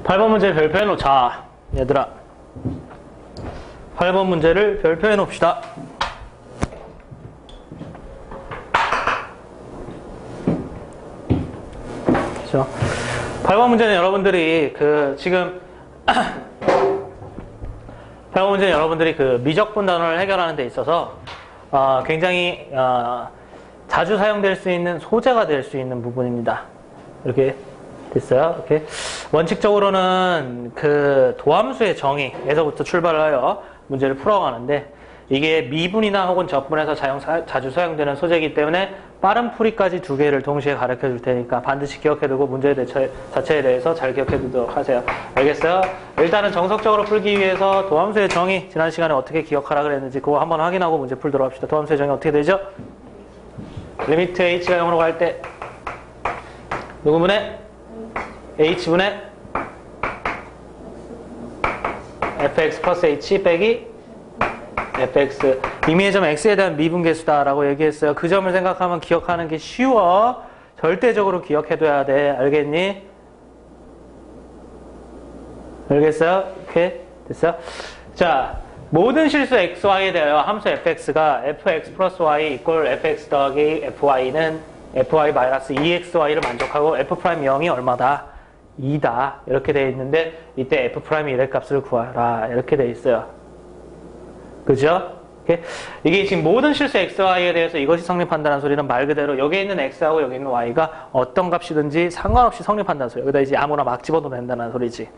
8번 문제 별표해 놓자. 얘들아. 8번 문제를 별표해 놓읍시다. 그렇죠? 8번 문제는 여러분들이 지금 8번 문제는 여러분들이 미적분 단원을 해결하는 데 있어서 굉장히 자주 사용될 수 있는 소재가 될 수 있는 부분입니다. 이렇게 됐어요? 이렇게 원칙적으로는 도함수의 정의에서부터 출발을 하여 문제를 풀어가는데 이게 미분이나 혹은 적분에서 자주 사용되는 소재이기 때문에 빠른 풀이까지 두 개를 동시에 가르쳐 줄 테니까 반드시 기억해두고 문제 자체에 대해서 잘 기억해두도록 하세요. 알겠어요? 일단은 정석적으로 풀기 위해서 도함수의 정의 지난 시간에 어떻게 기억하라 그랬는지 그거 한번 확인하고 문제 풀도록 합시다. 도함수의 정의 어떻게 되죠? 리미트 h가 0으로 갈 때 누구분의 h분의 fx 플러스 h 빼기 fx 임의의 점 x에 대한 미분계수다라고 얘기했어요. 그 점을 생각하면 기억하는 게 쉬워. 절대적으로 기억해둬야 돼. 알겠니? 알겠어요? 오케이? 됐어? 자, 모든 실수 xy에 대하여 함수 fx가 fx 플러스 y 이꼴 fx 더하기 fy는 fy 마이너스 2xy를 만족하고 f'0이 얼마다? 2다. 이렇게 돼 있는데 이때 f'의 1의 값을 구하라. 이렇게 돼 있어요. 그죠? 오케이? 이게 지금 모든 실수 xy에 대해서 이것이 성립한다는 소리는 말 그대로 여기 있는 x하고 여기 있는 y가 어떤 값이든지 상관없이 성립한다는 소리. 여기다 이제 아무나 막 집어도 된다는 소리지.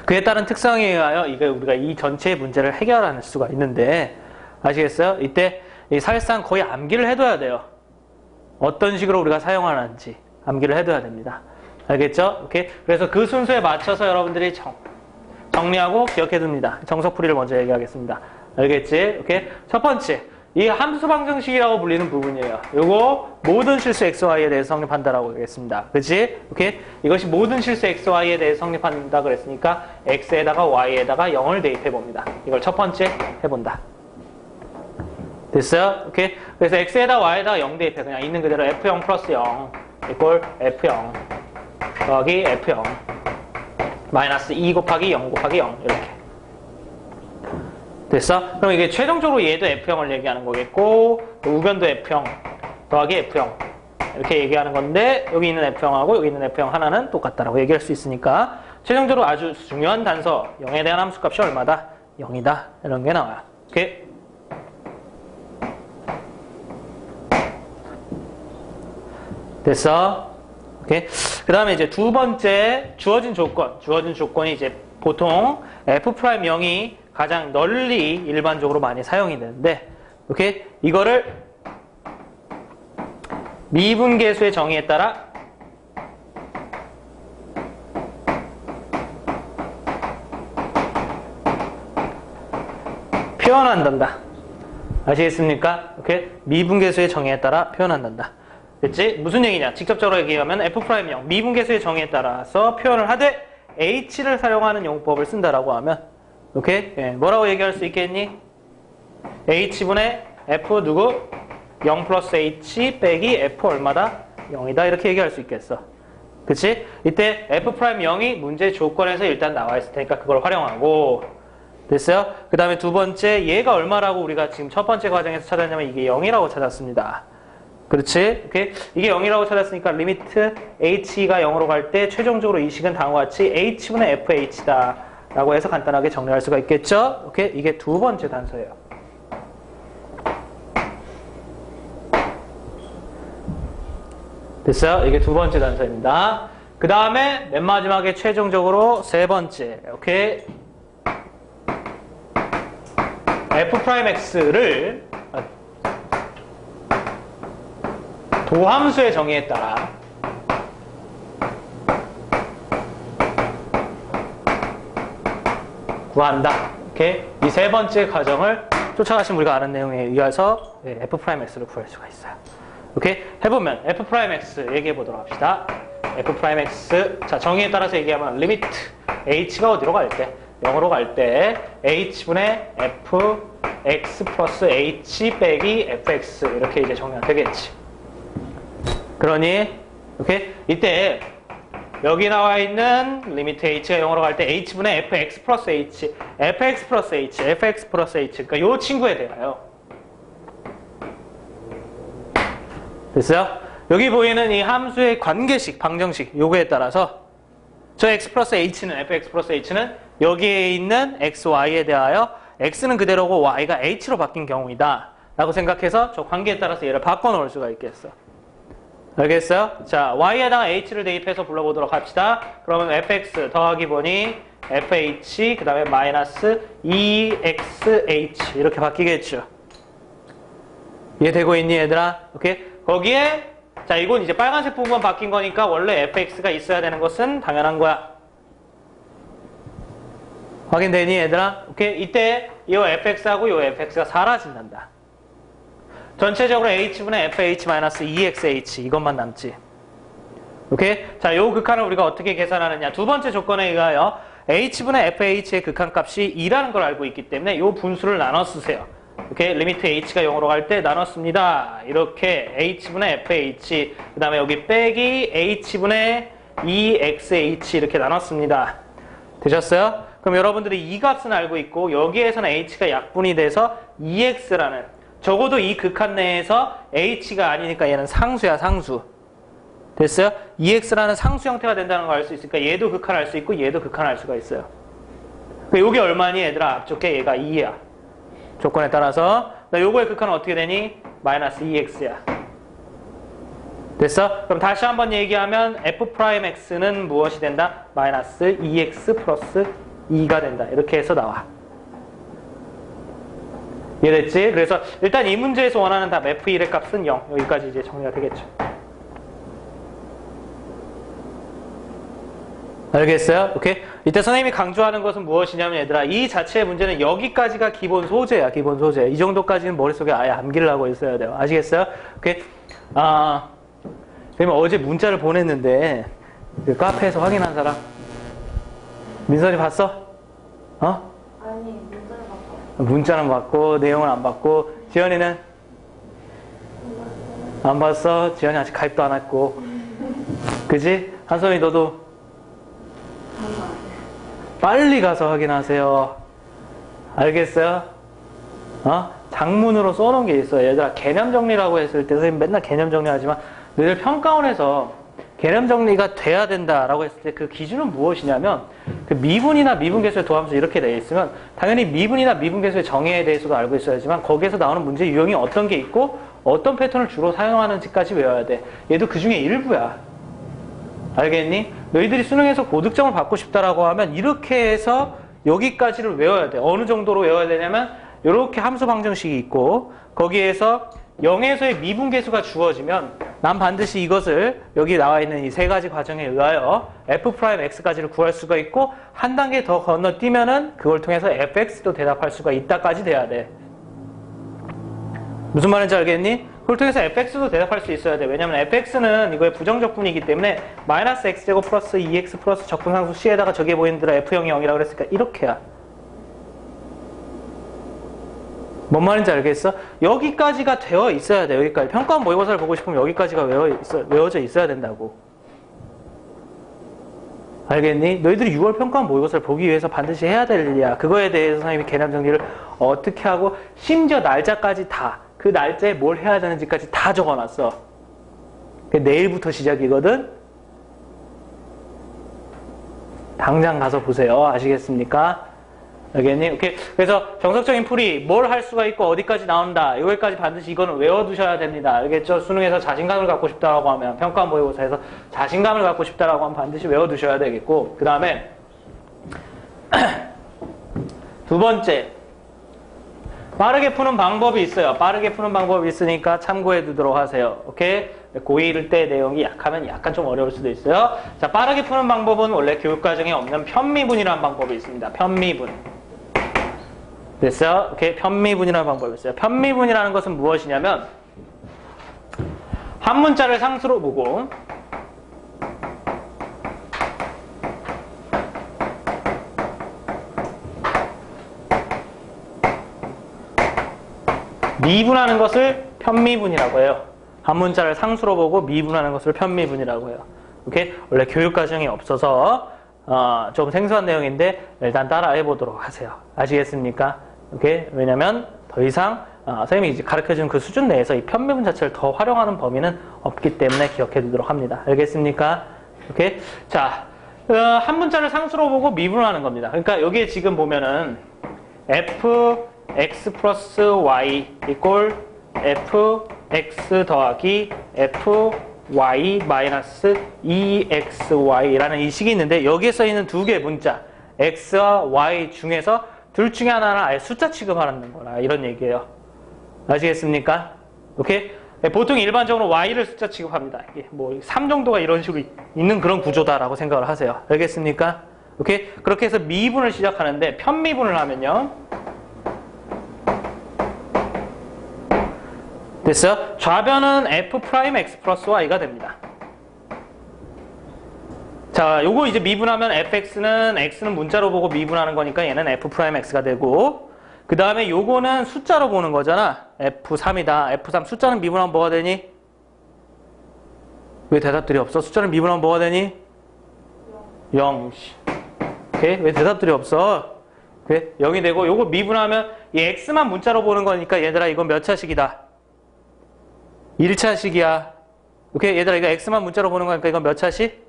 그에 따른 특성에 의하여 우리가 이 전체의 문제를 해결할 수가 있는데 아시겠어요? 이때 사실상 거의 암기를 해둬야 돼요. 어떤 식으로 우리가 사용하는지 암기를 해둬야 됩니다. 알겠죠? 오케이? 그래서 그 순서에 맞춰서 여러분들이 정리하고 기억해둡니다. 정석풀이를 먼저 얘기하겠습니다. 알겠지? 오케이? 첫 번째, 이 함수 방정식이라고 불리는 부분이에요. 요거 모든 실수 xy에 대해서 성립한다라고 하겠습니다. 그치? 오케이? 이것이 모든 실수 xy에 대해서 성립한다 그랬으니까 x에다가 y에다가 0을 대입해봅니다. 이걸 첫 번째 해본다. 됐어요? 오케이? 그래서 x에다 y에다 0 대입해. 그냥 있는 그대로 f0 플러스 0 이꼴 f0 더하기 f0 마이너스 2 곱하기 0 곱하기 0 이렇게. 됐어? 그럼 이게 최종적으로 얘도 f0을 얘기하는 거겠고 우변도 f0 더하기 f0 이렇게 얘기하는 건데 여기 있는 f0하고 여기 있는 f0 하나는 똑같다라고 얘기할 수 있으니까 최종적으로 아주 중요한 단서 0에 대한 함수값이 얼마다? 0이다. 이런 게 나와요. 오케이? 됐어? 오케이? 그 다음에 이제 두 번째 주어진 조건이 이제 보통 f'0이 가장 널리 일반적으로 많이 사용이 되는데 오케이? 이거를 미분계수의 정의에 따라 표현한단다. 아시겠습니까? 오케이? 미분계수의 정의에 따라 표현한단다. 됐지? 무슨 얘기냐? 직접적으로 얘기하면 f'0 미분계수의 정의에 따라서 표현을 하되 h를 사용하는 용법을 쓴다라고 하면 오케이? 예, 뭐라고 얘기할 수 있겠니? h분의 f 누구? 0 플러스 h 빼기 f 얼마다? 0이다. 이렇게 얘기할 수 있겠어. 그치? 이때 f'0이 문제 조건에서 일단 나와 있을 테니까 그걸 활용하고 됐어요? 그 다음에 두 번째 얘가 얼마라고 우리가 지금 첫 번째 과정에서 찾았냐면 이게 0이라고 찾았습니다. 그렇지? 오케이? 이게 0이라고 찾았으니까 리미트 h가 0으로 갈 때 최종적으로 이 식은 다음과 같이 h분의 fh다 라고 해서 간단하게 정리할 수가 있겠죠? 오케이? 이게 두 번째 단서예요. 됐어요? 이게 두 번째 단서입니다. 그 다음에 맨 마지막에 최종적으로 세 번째. 오케이? f'x를 도함수의 정의에 따라 구한다. 오케이? 이 세 번째 과정을 쫓아가시면 우리가 아는 내용에 의해서 f'x를 구할 수가 있어요. 오케이? 해보면 f'x 얘기해 보도록 합시다. f'x 자 정의에 따라서 얘기하면 리미트 h가 어디로 갈 때? 0으로 갈 때 h분의 fx 플러스 h 빼기 fx 이렇게 이제 정리가 되겠지. 그러니 오케이? 이때 여기 나와 있는 리미트 h가 0으로 갈 때 h분의 fx 플러스 h, fx 플러스 h, fx 플러스 h. 그러니까 요 친구에 대하여. 됐어요? 여기 보이는 이 함수의 관계식, 방정식, 요거에 따라서 저 x 플러스 h는, fx 플러스 h는 여기에 있는 x, y에 대하여 x는 그대로고 y가 h로 바뀐 경우이다 라고 생각해서 저 관계에 따라서 얘를 바꿔놓을 수가 있겠어. 알겠어요? 자, y에다가 h를 대입해서 불러보도록 합시다. 그러면 fx 더하기 보니 fh 그 다음에 마이너스 2xh 이렇게 바뀌겠죠. 이해되고 있니 얘들아? 오케이? 거기에 자, 이건 이제 빨간색 부분만 바뀐 거니까 원래 fx가 있어야 되는 것은 당연한 거야. 확인되니 얘들아? 오케이? 이때 이 fx하고 이 fx가 사라진단다. 전체적으로 h분의 fh-2xh 이것만 남지. 오케이? 자, 요 극한을 우리가 어떻게 계산하느냐. 두 번째 조건에 의하여 h분의 fh의 극한값이 2라는 걸 알고 있기 때문에 요 분수를 나눠 쓰세요. 오케이? 리미트 h가 0으로 갈 때 나눴습니다. 이렇게 h분의 fh 그 다음에 여기 빼기 h분의 2xh 이렇게 나눴습니다. 되셨어요? 그럼 여러분들이 이 값은 알고 있고 여기에서는 h가 약분이 돼서 2x라는 적어도 이 극한 내에서 h가 아니니까 얘는 상수야, 상수. 됐어요? 2x라는 상수 형태가 된다는 걸 알 수 있으니까 얘도 극한할 수 있고 얘도 극한할 수가 있어요. 그러니까 요게 얼마니 얘들아? 앞쪽 게 얘가 2야. 조건에 따라서 요거의 극한은 어떻게 되니? 마이너스 2x야. 됐어? 그럼 다시 한번 얘기하면 f'x는 무엇이 된다? 마이너스 2x 플러스 2가 된다. 이렇게 해서 나와. 이해됐지? 그래서 일단 이 문제에서 원하는 답 f1의 값은 0. 여기까지 이제 정리가 되겠죠. 알겠어요? 오케이? 이때 선생님이 강조하는 것은 무엇이냐면 얘들아 이 자체의 문제는 여기까지가 기본 소재야. 기본 소재. 이 정도까지는 머릿속에 아예 암기를 하고 있어야 돼요. 아시겠어요? 오케이? 그러면 어제 문자를 보냈는데 그 카페에서 확인한 사람? 민선이 봤어? 어? 아니, 문자는 봤고 내용은 안 봤고 지연이는? 안 봤어? 지연이 아직 가입도 안 했고 그지? 한솔이 너도? 빨리 가서 확인하세요. 알겠어요? 장문으로 써놓은 게 있어요. 얘들아 개념 정리라고 했을 때 선생님 맨날 개념 정리하지만 너희들 평가원에서 개념 정리가 돼야 된다라고 했을 때 그 기준은 무엇이냐면 그 미분이나 미분계수의 도함수 이렇게 되어 있으면 당연히 미분이나 미분계수의 정의에 대해서도 알고 있어야지만 거기에서 나오는 문제 유형이 어떤 게 있고 어떤 패턴을 주로 사용하는지까지 외워야 돼. 얘도 그 중에 일부야. 알겠니? 너희들이 수능에서 고득점을 받고 싶다라고 하면 이렇게 해서 여기까지를 외워야 돼. 어느 정도로 외워야 되냐면 이렇게 함수 방정식이 있고 거기에서 0에서의 미분계수가 주어지면 난 반드시 이것을 여기 나와 있는 이 세 가지 과정에 의하여 f'x까지를 구할 수가 있고 한 단계 더 건너뛰면은 그걸 통해서 fx도 대답할 수가 있다까지 돼야 돼. 무슨 말인지 알겠니? 그걸 통해서 fx도 대답할 수 있어야 돼. 왜냐면 fx는 이거의 부정적분이기 때문에 마이너스 x제곱 플러스 2x 플러스 적분상수 c에다가 저기에 보이는 대로 f형이 0이라고 그랬으니까 이렇게야. 뭔 말인지 알겠어? 여기까지가 되어 있어야 돼. 여기까지. 평가원 모의고사를 보고 싶으면 여기까지가 외워져 있어야 된다고. 알겠니? 너희들이 6월 평가원 모의고사를 보기 위해서 반드시 해야 될 일이야. 그거에 대해서 선생님이 개념 정리를 어떻게 하고 심지어 날짜까지 다 그 날짜에 뭘 해야 되는지까지 다 적어놨어. 내일부터 시작이거든? 당장 가서 보세요. 아시겠습니까? 알겠니? 오케이. 그래서 정석적인 풀이 뭘 할 수가 있고 어디까지 나온다. 여기까지 반드시 이거는 외워두셔야 됩니다. 알겠죠? 수능에서 자신감을 갖고 싶다라고 하면 평가원 모의고사에서 자신감을 갖고 싶다라고 하면 반드시 외워두셔야 되겠고 그 다음에 두 번째 빠르게 푸는 방법이 있어요. 빠르게 푸는 방법이 있으니까 참고해 두도록 하세요. 오케이? 고1 때 내용이 약하면 약간 좀 어려울 수도 있어요. 자, 빠르게 푸는 방법은 원래 교육과정에 없는 편미분이라는 방법이 있습니다. 편미분. 됐어요? 오케이? 편미분이라는 방법이 있어요. 편미분이라는 것은 무엇이냐면 한 문자를 상수로 보고 미분하는 것을 편미분이라고 해요. 한 문자를 상수로 보고 미분하는 것을 편미분이라고 해요. 오케이? 원래 교육 과정이 없어서 좀 생소한 내용인데 일단 따라해 보도록 하세요. 아시겠습니까? 오케이? 왜냐면 더 이상 선생님이 이제 가르쳐준 그 수준 내에서 이 편미분 자체를 더 활용하는 범위는 없기 때문에 기억해 두도록 합니다. 알겠습니까? 오케이? 자, 한 문자를 상수로 보고 미분을 하는 겁니다. 그러니까 여기에 지금 보면은 fx 플러스 y 이꼴 fx 더하기 fy 마이너스 2xy라는 이 식이 있는데 여기에 써 있는 두 개의 문자 x와 y 중에서 둘 중에 하나는 아예 숫자 취급하는 거라 이런 얘기예요. 아시겠습니까? 오케이? 보통 일반적으로 y를 숫자 취급합니다. 이게 뭐 3 정도가 이런 식으로 있는 그런 구조다라고 생각을 하세요. 알겠습니까? 오케이? 그렇게 해서 미분을 시작하는데 편미분을 하면요. 됐어요? 좌변은 f'x 플러스 y가 됩니다. 자, 요거 이제 미분하면 x는 문자로 보고 미분하는 거니까 얘는 f'x가 되고 그 다음에 요거는 숫자로 보는 거잖아. f3이다. f3 숫자는 미분하면 뭐가 되니? 왜 대답들이 없어? 숫자는 미분하면 뭐가 되니? 0. 오케이? 왜 대답들이 없어? 그래? 0이 되고 요거 미분하면 이 x만 문자로 보는 거니까 얘들아 이건 몇 차식이다? 1차식이야. 오케이? 얘들아 이거 x만 문자로 보는 거니까 이건 몇 차식?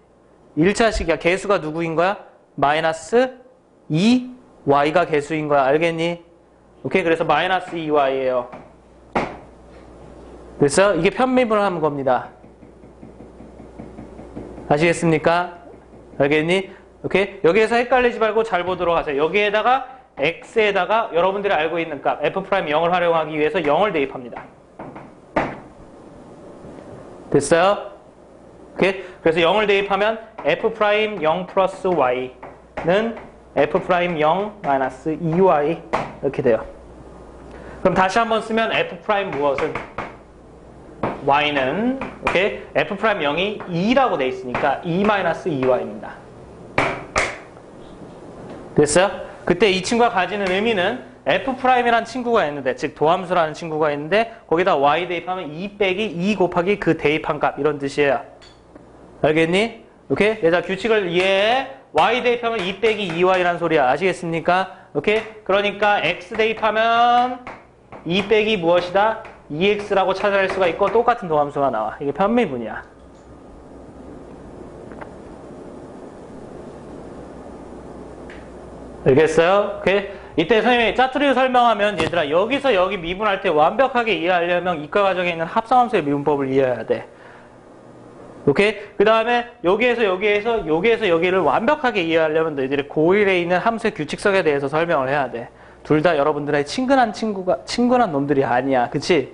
1차식이야. 개수가 누구인 거야? 마이너스 2y가 개수인 거야. 알겠니? 오케이? 그래서 마이너스 2y예요. 그래서 이게 편미분을 하는 겁니다. 아시겠습니까? 알겠니? 오케이? 여기에서 헷갈리지 말고 잘 보도록 하세요. 여기에다가 x에다가 여러분들이 알고 있는 값 f'0을 활용하기 위해서 0을 대입합니다. 됐어요? 오케이? 그래서 0을 대입하면 f'0 플러스 y는 f'0 마이너스 2y 이렇게 돼요. 그럼 다시 한번 쓰면 f' 무엇은? y는 오케이? f'0이 2라고 돼 있으니까 2 마이너스 2y입니다. 됐어요? 그때 이 친구가 가지는 의미는 f'이라는 친구가 있는데 즉 도함수라는 친구가 있는데 거기다 y 대입하면 2 빼기 2 곱하기 그 대입한 값 이런 뜻이에요. 알겠니? 오케이? 얘들아 규칙을 이해해. y 대입하면 2 빼기 2y라는 소리야. 아시겠습니까? 오케이? 그러니까 x 대입하면 2 빼기 무엇이다? 2x라고 찾아낼 수가 있고 똑같은 도함수가 나와. 이게 편미분이야. 알겠어요? 오케이? 이때 선생님이 짜투리로 설명하면 얘들아 여기서 여기 미분할 때 완벽하게 이해하려면 이과 과정에 있는 합성함수의 미분법을 이해해야 돼. 오케이? 그 다음에 여기에서 여기를 완벽하게 이해하려면 너희들이 고1에 있는 함수의 규칙성에 대해서 설명을 해야 돼. 둘 다 여러분들의 친근한 놈들이 아니야. 그치?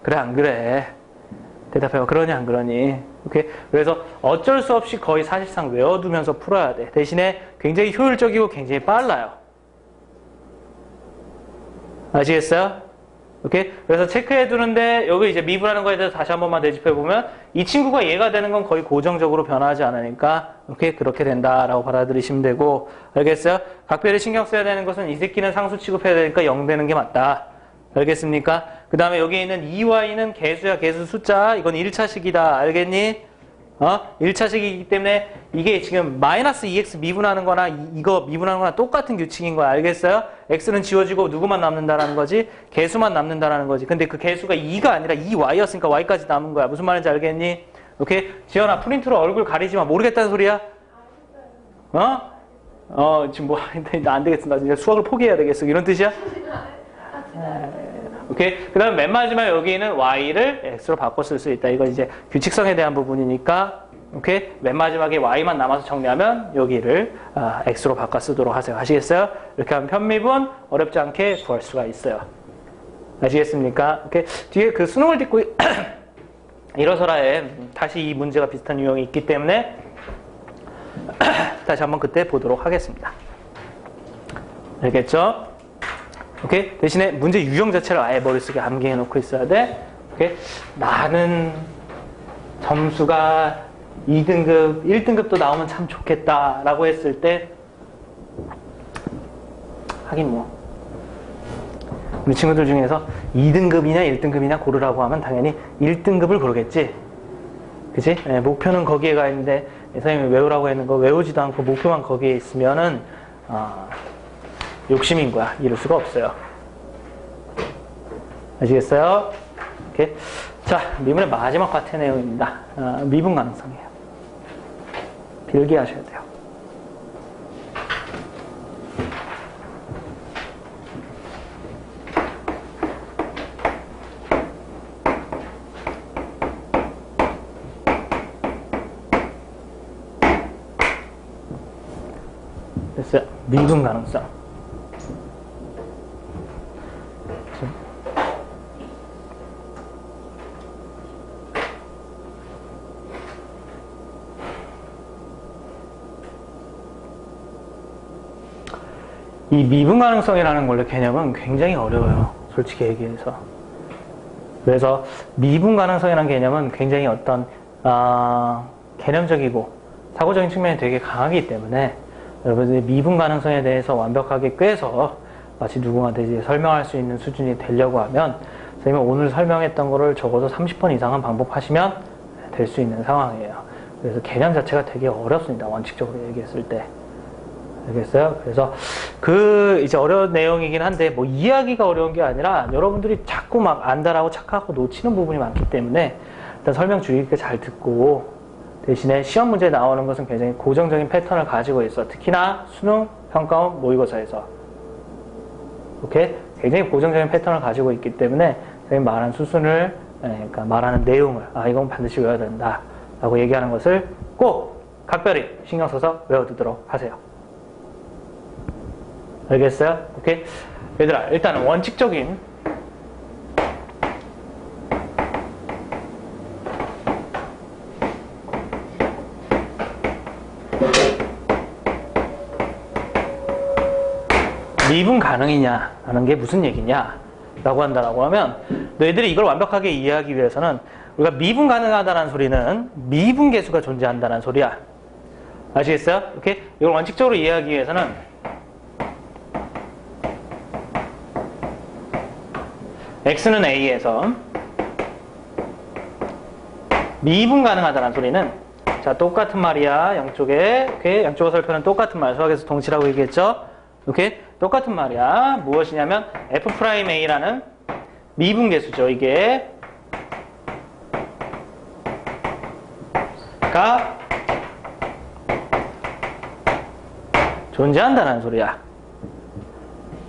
그래 안 그래? 대답해봐. 그러니 안 그러니? 오케이? 그래서 어쩔 수 없이 거의 사실상 외워두면서 풀어야 돼. 대신에 굉장히 효율적이고 굉장히 빨라요. 아시겠어요? 오케이? 그래서 체크해 두는데 여기 이제 미분하는 거에 대해서 다시 한 번만 되짚해 보면 이 친구가 얘가 되는 건 거의 고정적으로 변하지 않으니까 오케이? 그렇게 된다라고 받아들이시면 되고 알겠어요? 각별히 신경 써야 되는 것은 이 새끼는 상수 취급해야 되니까 0 되는 게 맞다. 알겠습니까? 그 다음에 여기 있는 2y는 개수야, 개수 숫자. 이건 1차식이다. 알겠니? 1차식이기 때문에 이게 지금 마이너스 2x 미분하는 거나 이거 미분하는 거나 똑같은 규칙인 거야. 알겠어요? x는 지워지고 누구만 남는다라는 거지? 개수만 남는다라는 거지. 근데 그 개수가 2가 아니라 2y였으니까 y까지 남은 거야. 무슨 말인지 알겠니? 오케이? 지연아, 프린트로 얼굴 가리지 마. 모르겠다는 소리야? 지금 뭐, 나 안 되겠어. 나 이제 수학을 포기해야 되겠어. 이런 뜻이야? 오케이. 그 다음에 맨 마지막에 여기는 y를 x로 바꿔 쓸 수 있다. 이건 이제 규칙성에 대한 부분이니까, 오케이. 맨 마지막에 y만 남아서 정리하면 여기를 x로 바꿔 쓰도록 하세요. 아시겠어요? 이렇게 하면 편미분 어렵지 않게 구할 수가 있어요. 아시겠습니까? 오케이. 뒤에 그 수능을 딛고 일어서라에 다시 이 문제가 비슷한 유형이 있기 때문에 다시 한번 그때 보도록 하겠습니다. 알겠죠? 오케이? 대신에 문제 유형 자체를 아예 머릿속에 암기해 놓고 있어야 돼. 오케이? 나는 점수가 2등급, 1등급도 나오면 참 좋겠다 라고 했을 때 하긴 뭐 우리 친구들 중에서 2등급이냐 1등급이냐 고르라고 하면 당연히 1등급을 고르겠지. 그치? 네, 목표는 거기에 가 있는데 선생님이 외우라고 했는 거 외우지도 않고 목표만 거기에 있으면은 욕심인 거야. 이룰 수가 없어요. 아시겠어요? 오케이. 자, 미분의 마지막 과태 내용입니다. 미분 가능성이에요. 필기하셔야 돼요. 됐어요. 미분 가능성. 이 미분 가능성이라는 원래 개념은 굉장히 어려워요. 솔직히 얘기해서. 그래서 미분 가능성이라는 개념은 굉장히 어떤 개념적이고 사고적인 측면이 되게 강하기 때문에 여러분들이 미분 가능성에 대해서 완벽하게 꿰서 마치 누구한테 이제 설명할 수 있는 수준이 되려고 하면 선생님은 오늘 설명했던 거를 적어도 30번 이상은 반복하시면 될 수 있는 상황이에요. 그래서 개념 자체가 되게 어렵습니다. 원칙적으로 얘기했을 때. 알겠어요? 그래서 이제 어려운 내용이긴 한데 뭐 이해하기가 어려운 게 아니라 여러분들이 자꾸 막 안다라고 착각하고 놓치는 부분이 많기 때문에 일단 설명 주의 깊게 잘 듣고 대신에 시험 문제에 나오는 것은 굉장히 고정적인 패턴을 가지고 있어. 특히나 수능, 평가원, 모의고사에서. 오케이? 굉장히 고정적인 패턴을 가지고 있기 때문에 선생님 말하는 수순을, 그러니까 말하는 내용을 이건 반드시 외워야 된다 라고 얘기하는 것을 꼭 각별히 신경 써서 외워두도록 하세요. 알겠어요? 오케이? 얘들아, 일단은 원칙적인 미분 가능이냐 라는 게 무슨 얘기냐 라고 한다라고 하면 너희들이 이걸 완벽하게 이해하기 위해서는 우리가 미분 가능하다는 소리는 미분 계수가 존재한다는 소리야. 아시겠어요? 오케이? 이걸 원칙적으로 이해하기 위해서는 x는 a에서 미분 가능하다는 소리는 자 똑같은 말이야. 양쪽에 오케이? 양쪽 어설표는 똑같은 말. 수학에서 동치라고 얘기했죠? 오케이? 똑같은 말이야. 무엇이냐면 f'a라는 미분계수죠. 이게 가 존재한다는 소리야.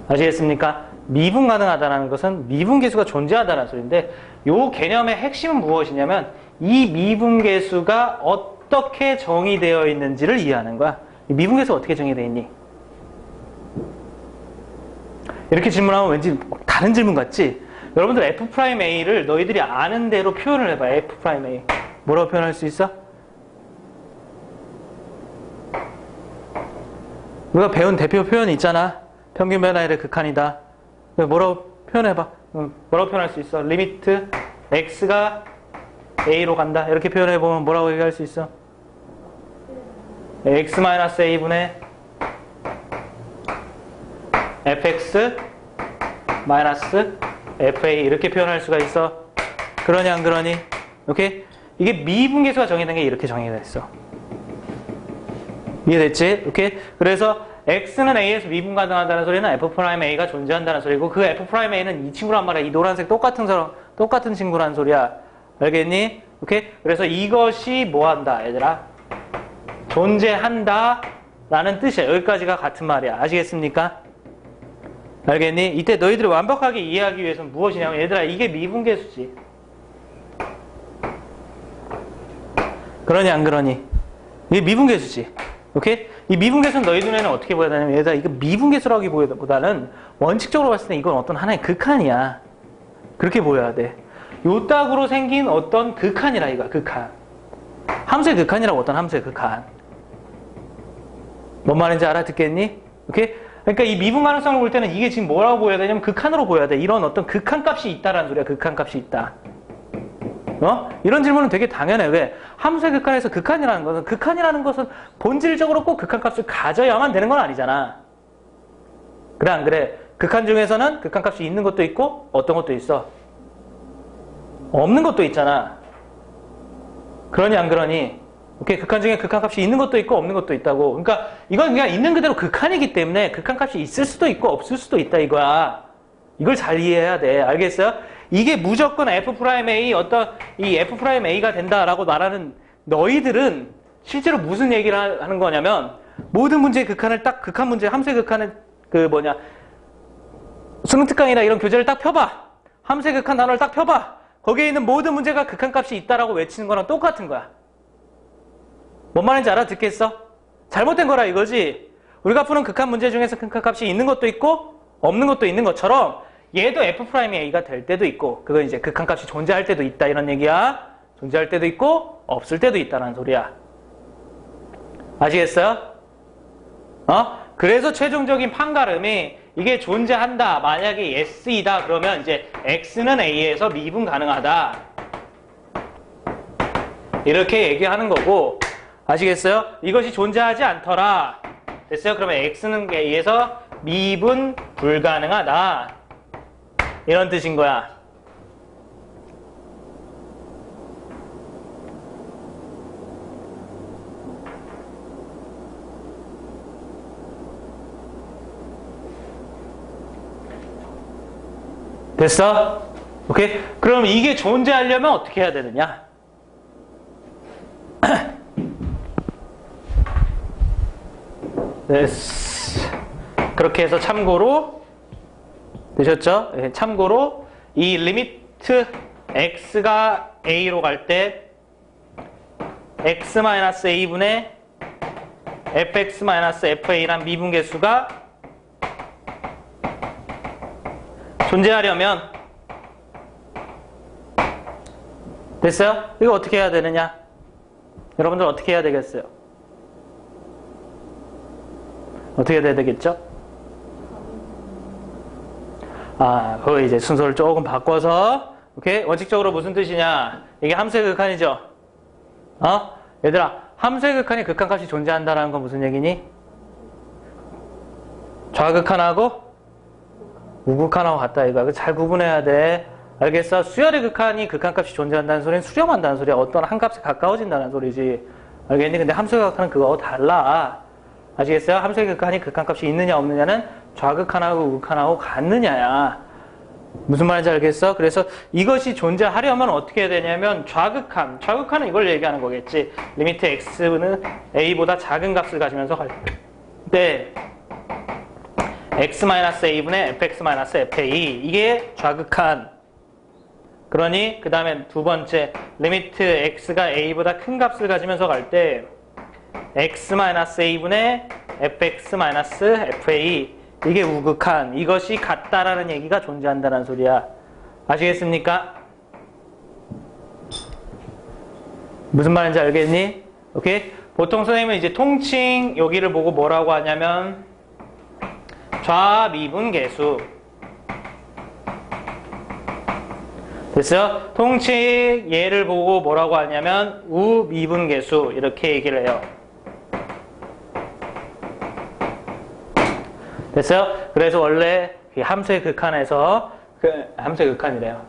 아시겠습니까? 미분 가능하다는 것은 미분계수가 존재하다는 소리인데 이 개념의 핵심은 무엇이냐면 이 미분계수가 어떻게 정의되어 있는지를 이해하는 거야. 이 미분계수가 어떻게 정의되어 있니? 이렇게 질문하면 왠지 다른 질문 같지? 여러분들 f'a를 너희들이 아는 대로 표현을 해봐. f'a. 뭐라고 표현할 수 있어? 우리가 배운 대표 표현이 있잖아. 평균 변화율의 극한이다. 뭐라고 표현해봐. 뭐라고 표현할 수 있어? 리미트 x가 a로 간다. 이렇게 표현해보면 뭐라고 얘기할 수 있어? x-a분의 fx 마이너스 fa 이렇게 표현할 수가 있어. 그러니 안 그러니? 오케이? 이게 미분계수가 정의된 게 이렇게 정의가 됐어. 이해됐지? 오케이? 그래서 x는 a에서 미분 가능하다는 소리는 f'a가 존재한다는 소리고 그 f'a는 이 친구란 말이야. 이 노란색 똑같은 친구란 소리야. 알겠니? 오케이? 그래서 이것이 뭐한다 얘들아? 존재한다 라는 뜻이야. 여기까지가 같은 말이야. 아시겠습니까? 알겠니? 이때 너희들이 완벽하게 이해하기 위해서는 무엇이냐면 얘들아 이게 미분계수지. 그러니 안 그러니? 이게 미분계수지. 오케이? 이 미분계수는 너희 눈에는 어떻게 보여야 되냐면 얘들아 이거 미분계수라기보다는 원칙적으로 봤을 때 이건 어떤 하나의 극한이야. 그렇게 보여야 돼. 요 딱으로 생긴 어떤 극한이라 이거야. 극한. 함수의 극한이라고 어떤 함수의 극한. 뭔 말인지 알아듣겠니? 오케이? 그러니까 이 미분 가능성을 볼 때는 이게 지금 뭐라고 보여야 되냐면 극한으로 보여야 돼. 이런 어떤 극한값이 있다라는 소리야. 극한값이 있다. 이런 질문은 되게 당연해. 왜? 함수의 극한에서 극한이라는 것은 본질적으로 꼭 극한값을 가져야만 되는 건 아니잖아. 그래 안 그래? 극한 중에서는 극한값이 있는 것도 있고 어떤 것도 있어? 없는 것도 있잖아. 그러니 안 그러니? 오케이, 극한 중에 극한값이 있는 것도 있고 없는 것도 있다고. 그러니까 이건 그냥 있는 그대로 극한이기 때문에 극한값이 있을 수도 있고 없을 수도 있다 이거야. 이걸 잘 이해해야 돼. 알겠어요? 이게 무조건 F'A 어떤 이 F'A가 된다라고 말하는 너희들은 실제로 무슨 얘기를 하는 거냐면 모든 문제의 극한을 딱 극한 문제 함수의 극한을 수능 특강이나 이런 교재를 딱 펴봐. 함수의 극한 단어를 딱 펴봐. 거기에 있는 모든 문제가 극한값이 있다라고 외치는 거랑 똑같은 거야. 뭔 말인지 알아듣겠어? 잘못된 거라 이거지. 우리가 푸는 극한 문제 중에서 극한값이 있는 것도 있고 없는 것도 있는 것처럼 얘도 F'A가 될 때도 있고 그건 이제 극한값이 존재할 때도 있다 이런 얘기야. 존재할 때도 있고 없을 때도 있다는 소리야. 아시겠어요? 그래서 최종적인 판가름이 이게 존재한다. 만약에 S이다. 그러면 이제 X는 A에서 미분 가능하다. 이렇게 얘기하는 거고 아시겠어요? 이것이 존재하지 않더라. 됐어요? 그러면 X는 A에서 미분 불가능하다. 이런 뜻인 거야. 됐어? 오케이? 그럼 이게 존재하려면 어떻게 해야 되느냐? 됐어. 그렇게 해서 참고로 되셨죠? 네, 참고로 이 리미트 x가 a로 갈 때 x-a분의 fx-fa란 미분계수가 존재하려면 됐어요? 이거 어떻게 해야 되느냐? 여러분들 어떻게 해야 되겠어요? 어떻게 해야 되겠죠? 그거 이제 순서를 조금 바꿔서 오케이? 원칙적으로 무슨 뜻이냐? 이게 함수의 극한이죠? 얘들아, 함수의 극한이 극한값이 존재한다는 건 무슨 얘기니? 좌극한하고 우극한하고 같다 이거야. 그거 잘 구분해야 돼. 알겠어? 수열의 극한이 극한값이 존재한다는 소리는 수렴한다는 소리야. 어떤 한 값에 가까워진다는 소리지. 알겠니? 근데 함수의 극한은 그거하고 달라. 아시겠어요? 함수의 극한이 극한값이 있느냐 없느냐는 좌극한하고 우극한하고 같느냐야. 무슨 말인지 알겠어? 그래서 이것이 존재하려면 어떻게 해야 되냐면 좌극한은 이걸 얘기하는 거겠지. 리미트 x는 a보다 작은 값을 가지면서 갈 때 x-a분의 fx-fa 이게 좌극한. 그러니 그 다음에 두 번째 리미트 x가 a보다 큰 값을 가지면서 갈 때 x-a분의 fx-fa 이게 우극한. 이것이 같다라는 얘기가 존재한다는 소리야. 아시겠습니까? 무슨 말인지 알겠니? 오케이? 보통 선생님은 이제 통칭 여기를 보고 뭐라고 하냐면 좌미분계수. 됐어요? 통칭 얘를 보고 뭐라고 하냐면 우미분계수 이렇게 얘기를 해요. 됐어요? 그래서 원래 함수의 극한에서 함수의 극한이래요.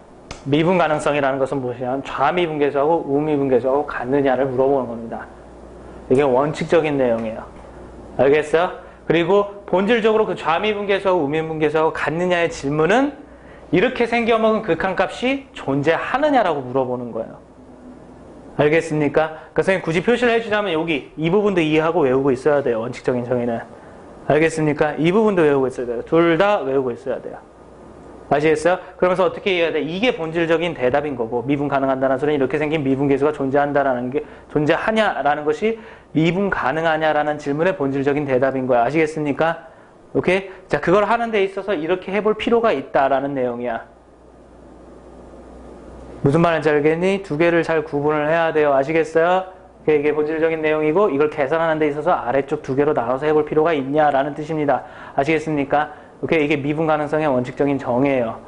미분 가능성이라는 것은 무엇이냐면 좌미분계수하고 우미분계수하고 같느냐를 물어보는 겁니다. 이게 원칙적인 내용이에요. 알겠어요? 그리고 본질적으로 그 좌미분계수하고 우미분계수하고 같느냐의 질문은 이렇게 생겨먹은 극한값이 존재하느냐라고 물어보는 거예요. 알겠습니까? 그러니까 선생님 굳이 표시를 해주자면 여기 이 부분도 이해하고 외우고 있어야 돼요. 원칙적인 정의는. 알겠습니까? 이 부분도 외우고 있어야 돼요. 둘 다 외우고 있어야 돼요. 아시겠어요? 그러면서 어떻게 해야 돼? 이게 본질적인 대답인 거고 미분 가능한다는 소리는 이렇게 생긴 미분계수가 존재한다라는 게 존재하냐라는 것이 미분 가능하냐라는 질문의 본질적인 대답인 거야. 아시겠습니까? 오케이? 자, 그걸 하는 데 있어서 이렇게 해볼 필요가 있다라는 내용이야. 무슨 말인지 알겠니? 두 개를 잘 구분을 해야 돼요. 아시겠어요? 이게 본질적인 내용이고 이걸 계산하는 데 있어서 아래쪽 두 개로 나눠서 해볼 필요가 있냐라는 뜻입니다. 아시겠습니까? 오케이? 이게 미분 가능성의 원칙적인 정의예요.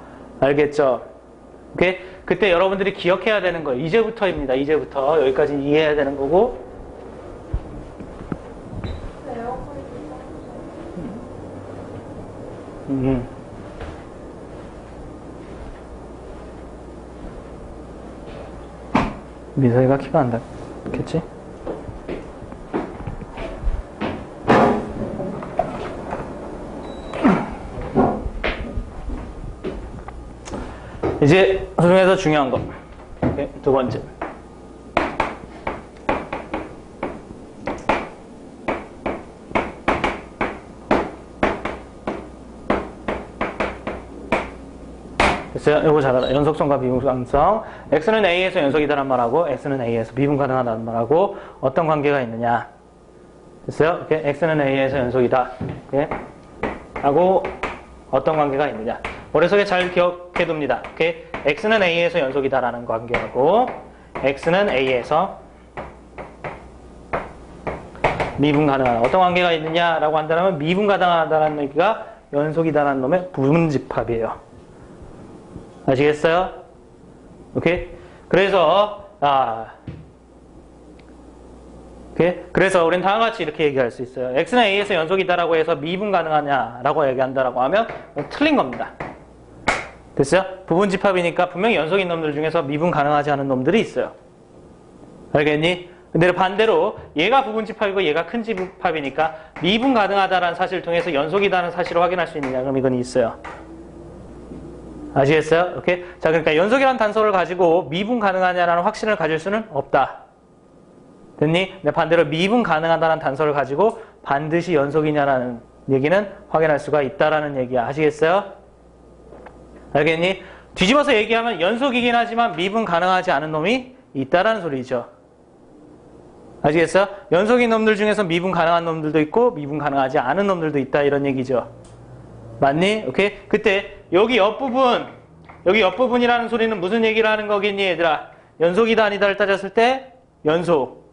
알겠죠? 오케이? 그때 여러분들이 기억해야 되는 거예요. 이제부터입니다. 이제부터 여기까지 이해해야 되는 거고. 민서이가 키가 안 닿. 그치? 이제 그 중에서 중요한 거. 오케이, 두 번째. 됐어요? 이거 잘 알아. 연속성과 비분가능성. x는 a에서 연속이다란 말하고 x는 a에서 미분 가능하다는 말하고 어떤 관계가 있느냐. 됐어요? 오케이? x는 a에서 연속이다. 오케이? 하고 어떤 관계가 있느냐. 머릿속에 잘 기억해둡니다. 오케이? x는 a에서 연속이다라는 관계하고 x는 a에서 미분 가능하다. 어떤 관계가 있느냐라고 한다면 미분 가능하다라는 얘기가 연속이다라는 놈의 부분집합이에요. 아시겠어요? 오케이? 그래서 오케이? 그래서 우리는 다음과 같이 이렇게 얘기할 수 있어요. x는 a에서 연속이다라고 해서 미분 가능하냐라고 얘기한다라고 하면 틀린 겁니다. 됐어요? 부분집합이니까 분명히 연속인 놈들 중에서 미분 가능하지 않은 놈들이 있어요. 알겠니? 근데 반대로 얘가 부분집합이고 얘가 큰 집합이니까 미분 가능하다라는 사실을 통해서 연속이다는 사실을 확인할 수 있느냐? 그럼 이건 있어요. 아시겠어요? 오케이? 자, 그러니까 연속이라는 단서를 가지고 미분 가능하냐라는 확신을 가질 수는 없다. 됐니? 근데 반대로 미분 가능하다는 단서를 가지고 반드시 연속이냐라는 얘기는 확인할 수가 있다라는 얘기야. 아시겠어요? 알겠니? 뒤집어서 얘기하면 연속이긴 하지만 미분 가능하지 않은 놈이 있다라는 소리죠. 아시겠어요? 연속인 놈들 중에서 미분 가능한 놈들도 있고 미분 가능하지 않은 놈들도 있다 이런 얘기죠. 맞니? 오케이? 그때 여기 옆부분이라는 소리는 무슨 얘기를 하는 거겠니 얘들아? 연속이다 아니다를 따졌을 때 연속.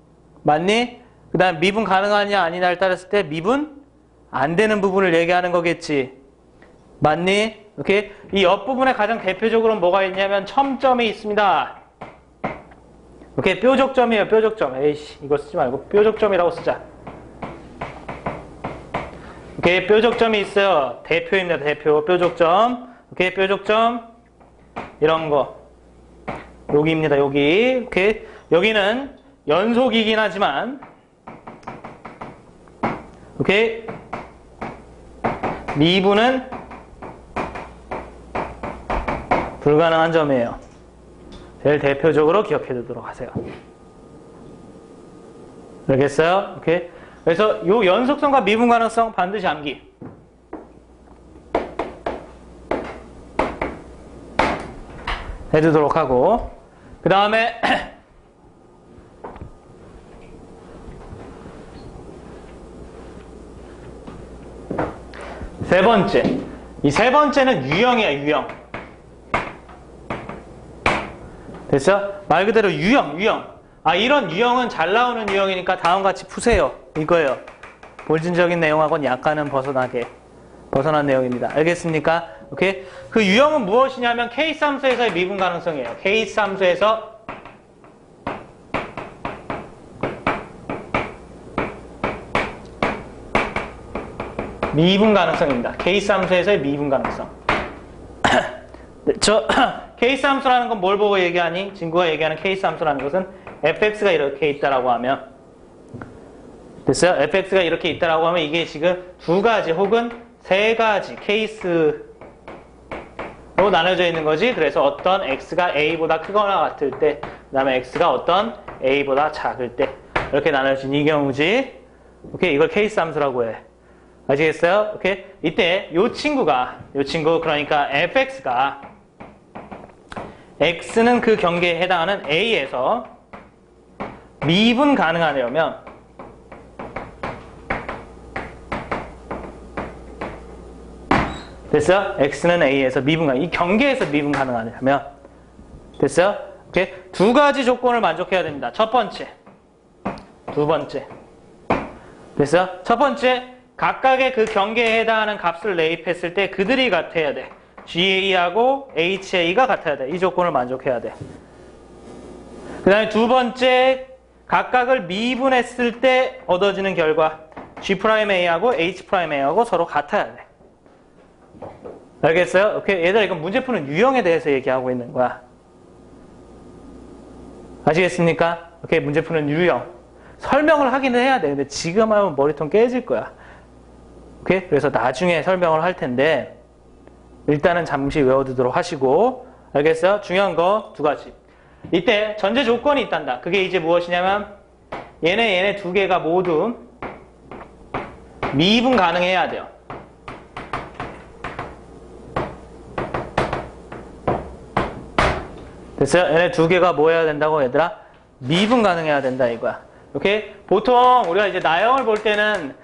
맞니? 그 다음 미분 가능하냐 아니냐를 따졌을 때 미분 안 되는 부분을 얘기하는 거겠지. 맞니? 오케이? 이 옆부분에 가장 대표적으로 뭐가 있냐면 첨점이 있습니다. 오케이? 뾰족점이에요. 뾰족점. 에이씨 이거 쓰지 말고 뾰족점이라고 쓰자. 오케이? 뾰족점이 있어요. 대표입니다. 대표. 뾰족점. 오케이? 뾰족점. 이런 거. 여기입니다. 여기. 오케이? 여기는 연속이긴 하지만 오케이? 미분은 불가능한 점이에요. 제일 대표적으로 기억해 두도록 하세요. 알겠어요? 오케이? 그래서 요 연속성과 미분 가능성 반드시 암기. 해두도록 하고 그 다음에 세 번째. 이 세 번째는 유형이야, 유형. 됐어? 말 그대로 유형. 이런 유형은 잘 나오는 유형이니까 다음과 같이 푸세요. 이거예요. 본질적인 내용하고는 약간은 벗어난 내용입니다. 알겠습니까? 오케이? 그 유형은 무엇이냐면 케이스 함수에서의 미분 가능성이에요. 케이스 함수에서 미분 가능성입니다. 케이스 함수에서의 미분 가능성. 케이스 함수라는 건 뭘 보고 얘기하니? 친구가 얘기하는 케이스 함수라는 것은 fx가 이렇게 있다라고 하면 됐어요? fx가 이렇게 있다라고 하면 이게 지금 두 가지 혹은 세 가지 케이스로 나눠져 있는 거지. 그래서 어떤 x가 a보다 크거나 같을 때, 그 다음에 x가 어떤 a보다 작을 때 이렇게 나눠진 이 경우지. 오케이, 이걸 케이스 함수라고 해. 아시겠어요? 오케이, 이때 요 친구 그러니까 fx가 x는 그 경계에 해당하는 a에서 미분 가능하려면 됐어요? x는 a에서 이 경계에서 미분 가능하려면 됐어요? 오케이? 두 가지 조건을 만족해야 됩니다. 첫 번째, 두 번째. 됐어요? 첫 번째, 각각의 그 경계에 해당하는 값을 대입했을 때 그들이 같아야 돼. GA하고 HA가 같아야 돼. 이 조건을 만족해야 돼. 그 다음에 두 번째, 각각을 미분했을 때 얻어지는 결과 G'A하고 H'A하고 서로 같아야 돼. 알겠어요? 오케이. 얘들아, 이건 문제 푸는 유형에 대해서 얘기하고 있는 거야. 아시겠습니까? 오케이, 문제 푸는 유형. 설명을 하기는 해야 돼. 근데 지금 하면 머리통 깨질 거야. 오케이? 그래서 나중에 설명을 할 텐데 일단은 잠시 외워두도록 하시고, 알겠어요? 중요한 거 두 가지. 이때 전제 조건이 있단다. 그게 이제 무엇이냐면 얘네 두 개가 모두 미분 가능해야 돼요. 됐어요? 얘네 두 개가 뭐 해야 된다고, 얘들아? 미분 가능해야 된다 이거야. 오케이? 보통 우리가 이제 나형을 볼 때는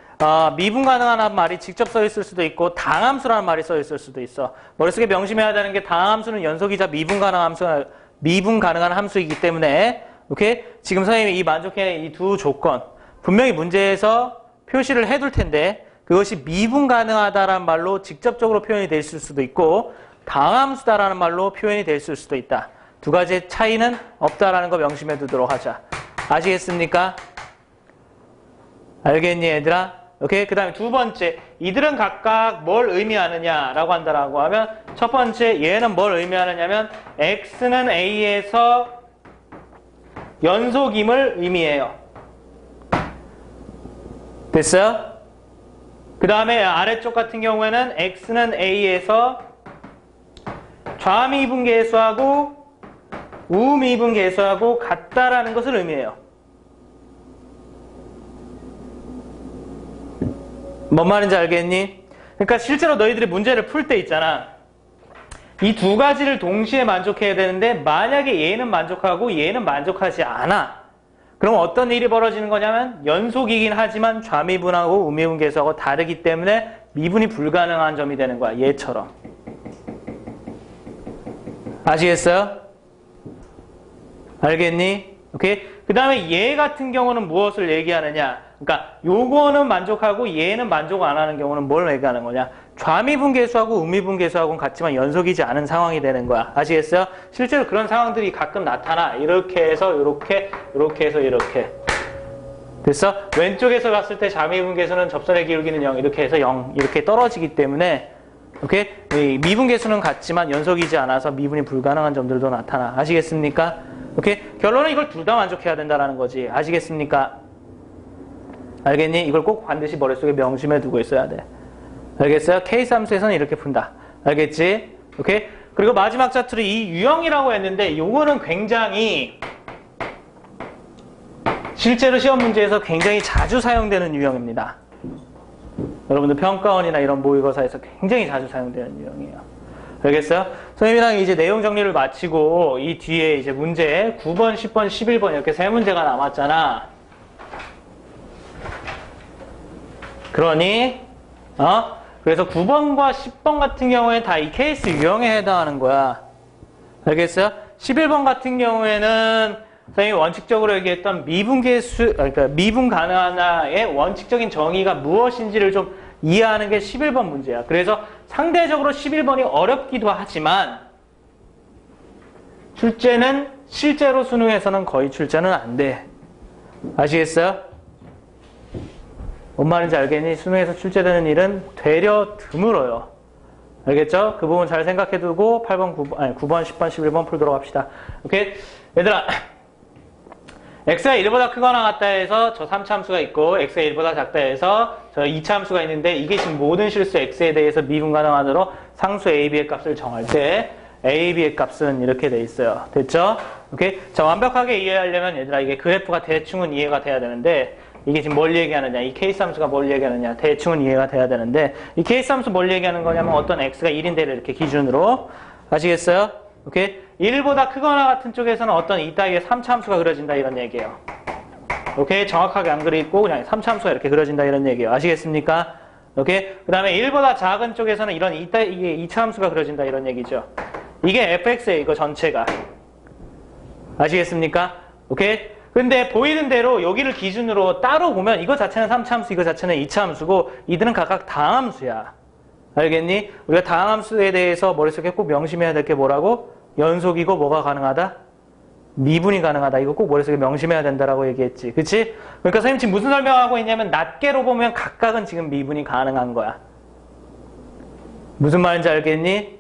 미분 가능한 말이 직접 써 있을 수도 있고 당함수라는 말이 써 있을 수도 있어. 머릿속에 명심해야 되는 게 당함수는 연속이자 미분 가능한 함수이기 때문에, 오케이? 지금 선생님이 이 만족해 이 두 조건 분명히 문제에서 표시를 해둘 텐데 그것이 미분 가능하다라는 말로 직접적으로 표현이 될 수도 있고 당함수다라는 말로 표현이 될 수도 있다. 두 가지의 차이는 없다라는 거 명심해 두도록 하자. 아시겠습니까? 알겠니, 얘들아? 오케이? 그 다음에 두 번째, 이들은 각각 뭘 의미하느냐라고 한다라고 하면, 첫 번째, 얘는 뭘 의미하느냐면 x는 a에서 연속임을 의미해요. 됐어요? 그 다음에 아래쪽 같은 경우에는 x는 a에서 좌미분계수하고 우미분계수하고 같다라는 것을 의미해요. 뭔 말인지 알겠니? 그러니까 실제로 너희들이 문제를 풀 때 있잖아. 이 두 가지를 동시에 만족해야 되는데 만약에 얘는 만족하고 얘는 만족하지 않아. 그럼 어떤 일이 벌어지는 거냐면 연속이긴 하지만 좌미분하고 우미분계수하고 다르기 때문에 미분이 불가능한 점이 되는 거야. 얘처럼. 아시겠어요? 알겠니? 오케이? 그 다음에 얘 같은 경우는 무엇을 얘기하느냐? 그러니까 요거는 만족하고 얘는 만족 안 하는 경우는 뭘 얘기하는 거냐? 좌미분계수하고 우미분계수하고는 같지만 연속이지 않은 상황이 되는 거야. 아시겠어요? 실제로 그런 상황들이 가끔 나타나. 이렇게 해서 이렇게, 이렇게 해서 이렇게. 됐어? 왼쪽에서 봤을 때 좌미분계수는 접선의 기울기는 0, 이렇게 해서 0, 이렇게 떨어지기 때문에, 오케이? 이 미분계수는 같지만 연속이지 않아서 미분이 불가능한 점들도 나타나. 아시겠습니까? 오케이? 결론은 이걸 둘 다 만족해야 된다는 거지. 아시겠습니까? 알겠니? 이걸 꼭 반드시 머릿속에 명심해 두고 있어야 돼. 알겠어요? 케이스 함수에서는 이렇게 푼다. 알겠지? 오케이? 그리고 마지막 차트로 이 유형이라고 했는데 요거는 굉장히 실제로 시험 문제에서 굉장히 자주 사용되는 유형입니다. 여러분들 평가원이나 이런 모의고사에서 굉장히 자주 사용되는 유형이에요. 알겠어요? 선생님이랑 이제 내용 정리를 마치고 이 뒤에 이제 문제 9번, 10번, 11번 이렇게 세 문제가 남았잖아. 그러니 그래서 9번과 10번 같은 경우에 다 이 케이스 유형에 해당하는 거야. 알겠어요? 11번 같은 경우에는 선생님이 원칙적으로 얘기했던 그러니까 미분 가능하나의 원칙적인 정의가 무엇인지를 좀 이해하는 게 11번 문제야. 그래서 상대적으로 11번이 어렵기도 하지만 출제는 실제로 수능에서는 거의 출제는 안 돼. 아시겠어요? 뭔 말인지 알겠니? 수능에서 출제되는 일은 되려 드물어요. 알겠죠? 그 부분 잘 생각해두고 8번, 9번, 10번, 11번 풀도록 합시다. 오케이? 얘들아, x가 1보다 크거나 같다 해서 저 3차 함수가 있고 x가 1보다 작다 해서 저 2차 함수가 있는데 이게 지금 모든 실수 x에 대해서 미분 가능한으로 상수 a, b의 값을 정할 때 a, b의 값은 이렇게 돼 있어요. 됐죠? 오케이? 자, 완벽하게 이해하려면 얘들아 이게 그래프가 대충은 이해가 돼야 되는데 이게 지금 뭘 얘기하느냐, 이 케이스 함수가 뭘 얘기하느냐, 대충은 이해가 돼야 되는데 이 케이스 함수 뭘 얘기하는 거냐면 어떤 x가 1인데를 이렇게 기준으로. 아시겠어요? 오케이? 1보다 크거나 같은 쪽에서는 어떤 이 따위의 3차 함수가 그려진다 이런 얘기예요. 오케이? 정확하게 안 그리고 그냥 3차 함수가 이렇게 그려진다 이런 얘기예요. 아시겠습니까? 오케이? 그 다음에 1보다 작은 쪽에서는 이런 이게 2차 함수가 그려진다 이런 얘기죠. 이게 fx예요, 이거 전체가. 아시겠습니까? 오케이? 근데 보이는 대로 여기를 기준으로 따로 보면 이거 자체는 3차 함수, 이거 자체는 2차 함수고 이들은 각각 다항함수야. 알겠니? 우리가 다항함수에 대해서 머릿속에 꼭 명심해야 될 게 뭐라고? 연속이고 뭐가 가능하다? 미분이 가능하다. 이거 꼭 머릿속에 명심해야 된다라고 얘기했지. 그치? 그러니까 선생님 지금 무슨 설명하고 있냐면 낱개로 보면 각각은 지금 미분이 가능한 거야. 무슨 말인지 알겠니?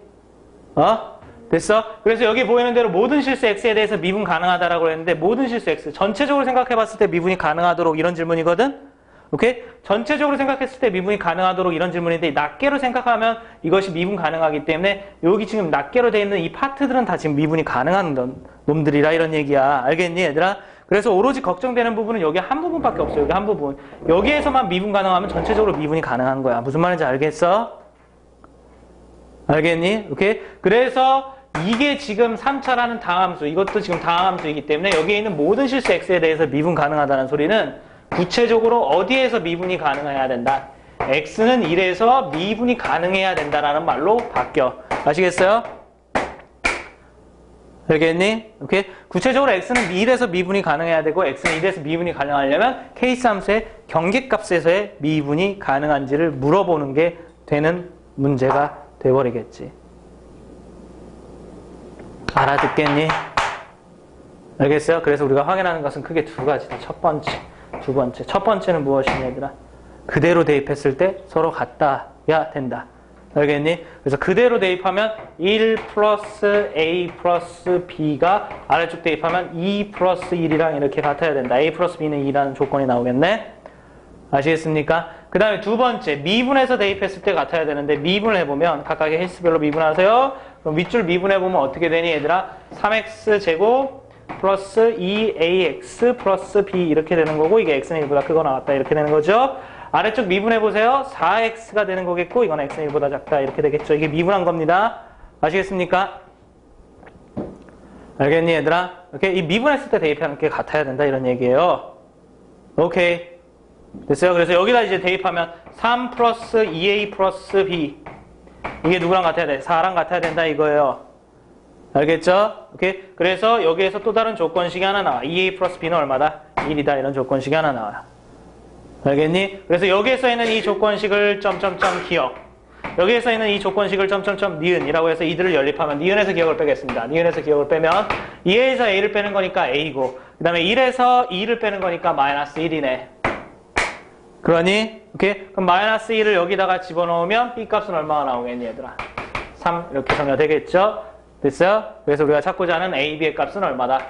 됐어? 그래서 여기 보이는 대로 모든 실수 x에 대해서 미분 가능하다라고 했는데 모든 실수 x 전체적으로 생각해봤을 때 미분이 가능하도록 이런 질문이거든? 오케이? 전체적으로 생각했을 때 미분이 가능하도록 이런 질문인데 낱개로 생각하면 이것이 미분 가능하기 때문에 여기 지금 낱개로 되어 있는 이 파트들은 다 지금 미분이 가능한 놈들이라 이런 얘기야. 알겠니 얘들아? 그래서 오로지 걱정되는 부분은 여기 한 부분밖에 없어요. 여기 한 부분. 여기에서만 미분 가능하면 전체적으로 미분이 가능한 거야. 무슨 말인지 알겠어? 알겠니? 오케이? 그래서 이게 지금 3차라는 다함수, 이것도 지금 다함수이기 때문에 여기에 있는 모든 실수 x에 대해서 미분 가능하다는 소리는 구체적으로 어디에서 미분이 가능해야 된다? x는 1에서 미분이 가능해야 된다라는 말로 바뀌어. 아시겠어요? 알겠니? 오케이? 구체적으로 x는 1에서 미분이 가능해야 되고 x는 1에서 미분이 가능하려면 케이스 함수의 경계값에서의 미분이 가능한지를 물어보는 게 되는 문제가 돼버리겠지. 알아듣겠니? 알겠어요? 그래서 우리가 확인하는 것은 크게 두 가지다. 첫 번째, 두 번째. 첫 번째는 무엇이냐, 얘들아? 그대로 대입했을 때 서로 같아야 된다. 알겠니? 그래서 그대로 대입하면 1 플러스 A 플러스 B가 아래쪽 대입하면 2 플러스 1이랑 이렇게 같아야 된다. A 플러스 B는 2라는 조건이 나오겠네? 아시겠습니까? 그 다음에 두 번째, 미분해서 대입했을 때 같아야 되는데 미분을 해보면 각각의 헬스별로 미분하세요. 그럼 윗줄 미분해보면 어떻게 되니 얘들아? 3x 제곱 플러스 2ax 플러스 b 이렇게 되는 거고 이게 x는 1보다 크거나 같다 이렇게 되는 거죠. 아래쪽 미분해보세요. 4x가 되는 거겠고 이건 x는 1보다 작다 이렇게 되겠죠. 이게 미분한 겁니다. 아시겠습니까? 알겠니 얘들아? 오케이? 이 미분했을 때 대입하는 게 같아야 된다 이런 얘기예요. 오케이. 됐어요? 그래서 여기다 이제 대입하면 3 플러스 2a 플러스 b 이게 누구랑 같아야 돼? 4랑 같아야 된다 이거예요. 알겠죠? 오케이? 그래서 여기에서 또 다른 조건식이 하나 나와. 2a 플러스 b는 얼마다? 1이다 이런 조건식이 하나 나와요. 알겠니? 그래서 여기에서 있는 이 조건식을 점점점 기억 여기에서 있는 이 조건식을 점점점 니은이라고 해서 이들을 연립하면 니은에서 기억을 빼겠습니다. 니은에서 기억을 빼면 2에서 a를 빼는 거니까 a고 그 다음에 1에서 2를 빼는 거니까 마이너스 1이네. 그러니 오케이? 그럼 마이너스 1을 여기다가 집어넣으면 b 값은 얼마가 나오겠니 얘들아? 3 이렇게 정리되겠죠? 됐어요? 그래서 우리가 찾고자 하는 a, b의 값은 얼마다?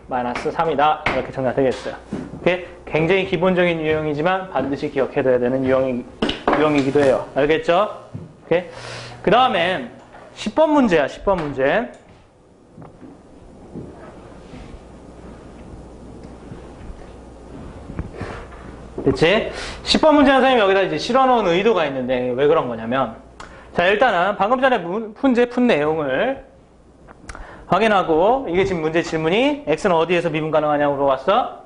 마이너스 3이다 이렇게 정리되겠어요. 오케이? 굉장히 기본적인 유형이지만 반드시 기억해둬야 되는 유형이기도 해요. 알겠죠? 오케이? 그 다음엔 10번 문제야. 10번 문제. 됐지? 10번 문제는 선생님이 여기다 이제 실어놓은 의도가 있는데 왜 그런 거냐면 자 일단은 방금 전에 문제 푼 내용을 확인하고 이게 지금 문제 질문이 x는 어디에서 미분 가능하냐고 물어봤어?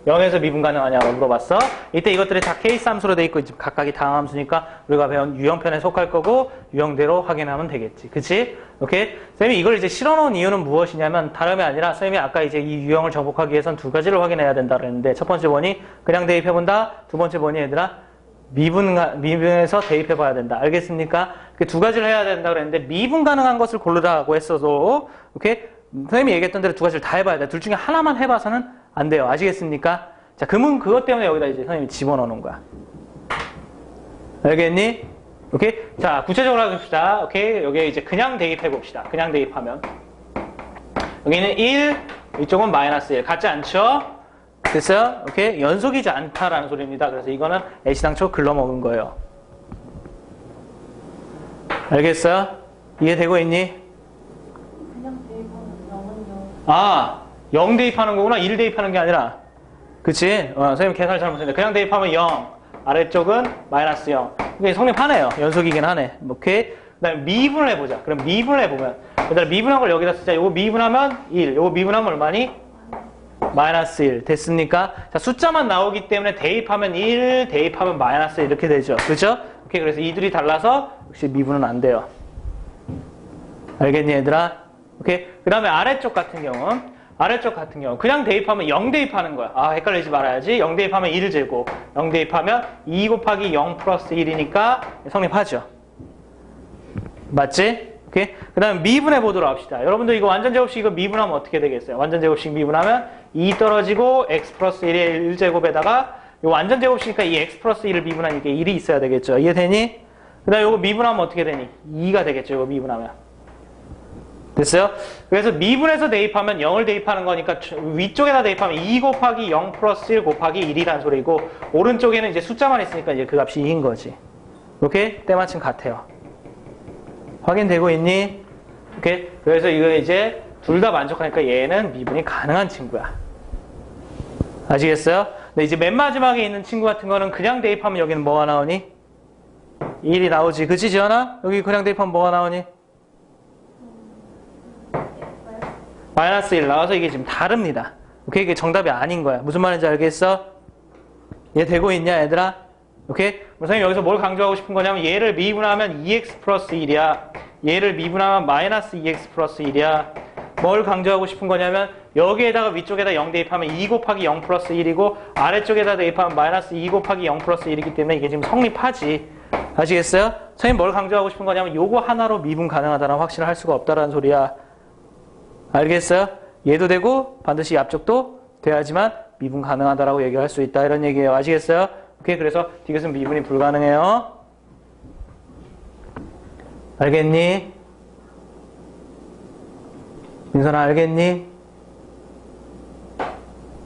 0에서 미분 가능하냐고 물어봤어? 이때 이것들이 다 케이스 함수로 돼 있고 각각이 다항함수니까 우리가 배운 유형편에 속할 거고 유형대로 확인하면 되겠지. 그치? 오케이? 선생님이 이걸 이제 실어놓은 이유는 무엇이냐면 다름이 아니라 선생님이 아까 이제 이 유형을 정복하기 위해선 두 가지를 확인해야 된다 그랬는데 첫 번째 번이 그냥 대입해본다. 두 번째 번이 얘들아 미분해서 대입해봐야 된다. 알겠습니까? 그 두 가지를 해야 된다 그랬는데 미분 가능한 것을 고르라고 했어도 오케이? 선생님이 얘기했던 대로 두 가지를 다 해봐야 돼. 둘 중에 하나만 해봐서는 안 돼요. 아시겠습니까? 자, 그것 때문에 여기다 이제 선생님이 집어넣는 거야. 알겠니? 오케이? 자, 구체적으로 해봅시다. 오케이? 여기에 이제 그냥 대입해봅시다. 그냥 대입하면. 여기는 1, 이쪽은 마이너스 1. 같지 않죠? 됐어요? 오케이? 연속이지 않다라는 소리입니다. 그래서 이거는 애시당초 글러먹은 거예요. 알겠어요? 이해되고 있니? 그냥 대입하면 0은요. 아, 0 대입하는 거구나. 1 대입하는 게 아니라. 그치? 선생님 계산을 잘못했는데. 그냥 대입하면 0. 아래쪽은 마이너스 0. 이게 성립하네요. 연속이긴 하네. 오케이? 그 다음에 미분을 해보자. 그럼 미분을 해보면. 그다음에 미분한 걸 여기다 쓰자. 요거 미분하면 1. 요거 미분하면 얼마니? 마이너스 1. 됐습니까? 자, 숫자만 나오기 때문에 대입하면 1, 대입하면 마이너스 1 이렇게 되죠. 그죠? 오케이. 그래서 이들이 달라서 역시 미분은 안 돼요. 알겠니, 얘들아? 오케이. 그 다음에 아래쪽 같은 경우 그냥 대입하면 0 대입하는 거야. 아, 헷갈리지 말아야지. 0 대입하면 1제곱 0 대입하면 2 곱하기 0 플러스 1이니까 성립하죠. 맞지? 오케이? 그 다음에 미분해 보도록 합시다. 여러분들 이거 완전 제곱식 이거 미분하면 어떻게 되겠어요? 완전 제곱식 미분하면 2 떨어지고 x 플러스 1의 1제곱에다가 이거 완전 제곱식이니까 이 x 플러스 1을 미분하니까 1이 있어야 되겠죠. 이해되니? 그 다음에 이거 미분하면 어떻게 되니? 2가 되겠죠. 이거 미분하면. 됐어요? 그래서 미분에서 대입하면 0을 대입하는 거니까 위쪽에다 대입하면 2 곱하기 0 플러스 1 곱하기 1이란 소리고 오른쪽에는 이제 숫자만 있으니까 이제 그 값이 2인 거지. 오케이? 때마침 같아요. 확인되고 있니? 오케이? 그래서 이거 이제 둘 다 만족하니까 얘는 미분이 가능한 친구야. 아시겠어요? 근데 이제 맨 마지막에 있는 친구 같은 거는 그냥 대입하면 여기는 뭐가 나오니? 1이 나오지. 그치, 지연아? 여기 그냥 대입하면 뭐가 나오니? 마이너스 1 나와서 이게 지금 다릅니다. 오케이? 이게 정답이 아닌 거야. 무슨 말인지 알겠어? 얘 되고 있냐, 얘들아? 오케이? 선생님 여기서 뭘 강조하고 싶은 거냐면 얘를 미분하면 2x 플러스 1이야. 얘를 미분하면 마이너스 2x 플러스 1이야. 뭘 강조하고 싶은 거냐면 여기에다가 위쪽에다 0 대입하면 2 곱하기 0 플러스 1이고 아래쪽에다 대입하면 마이너스 2 곱하기 0 플러스 1이기 때문에 이게 지금 성립하지. 아시겠어요? 선생님 뭘 강조하고 싶은 거냐면 요거 하나로 미분 가능하다는 확신을 할 수가 없다라는 소리야. 알겠어요? 얘도 되고 반드시 앞쪽도 돼야지만 미분 가능하다라고 얘기할 수 있다 이런 얘기예요. 아시겠어요? 오케이, 그래서 디귿은 미분이 불가능해요. 알겠니? 민선아 알겠니?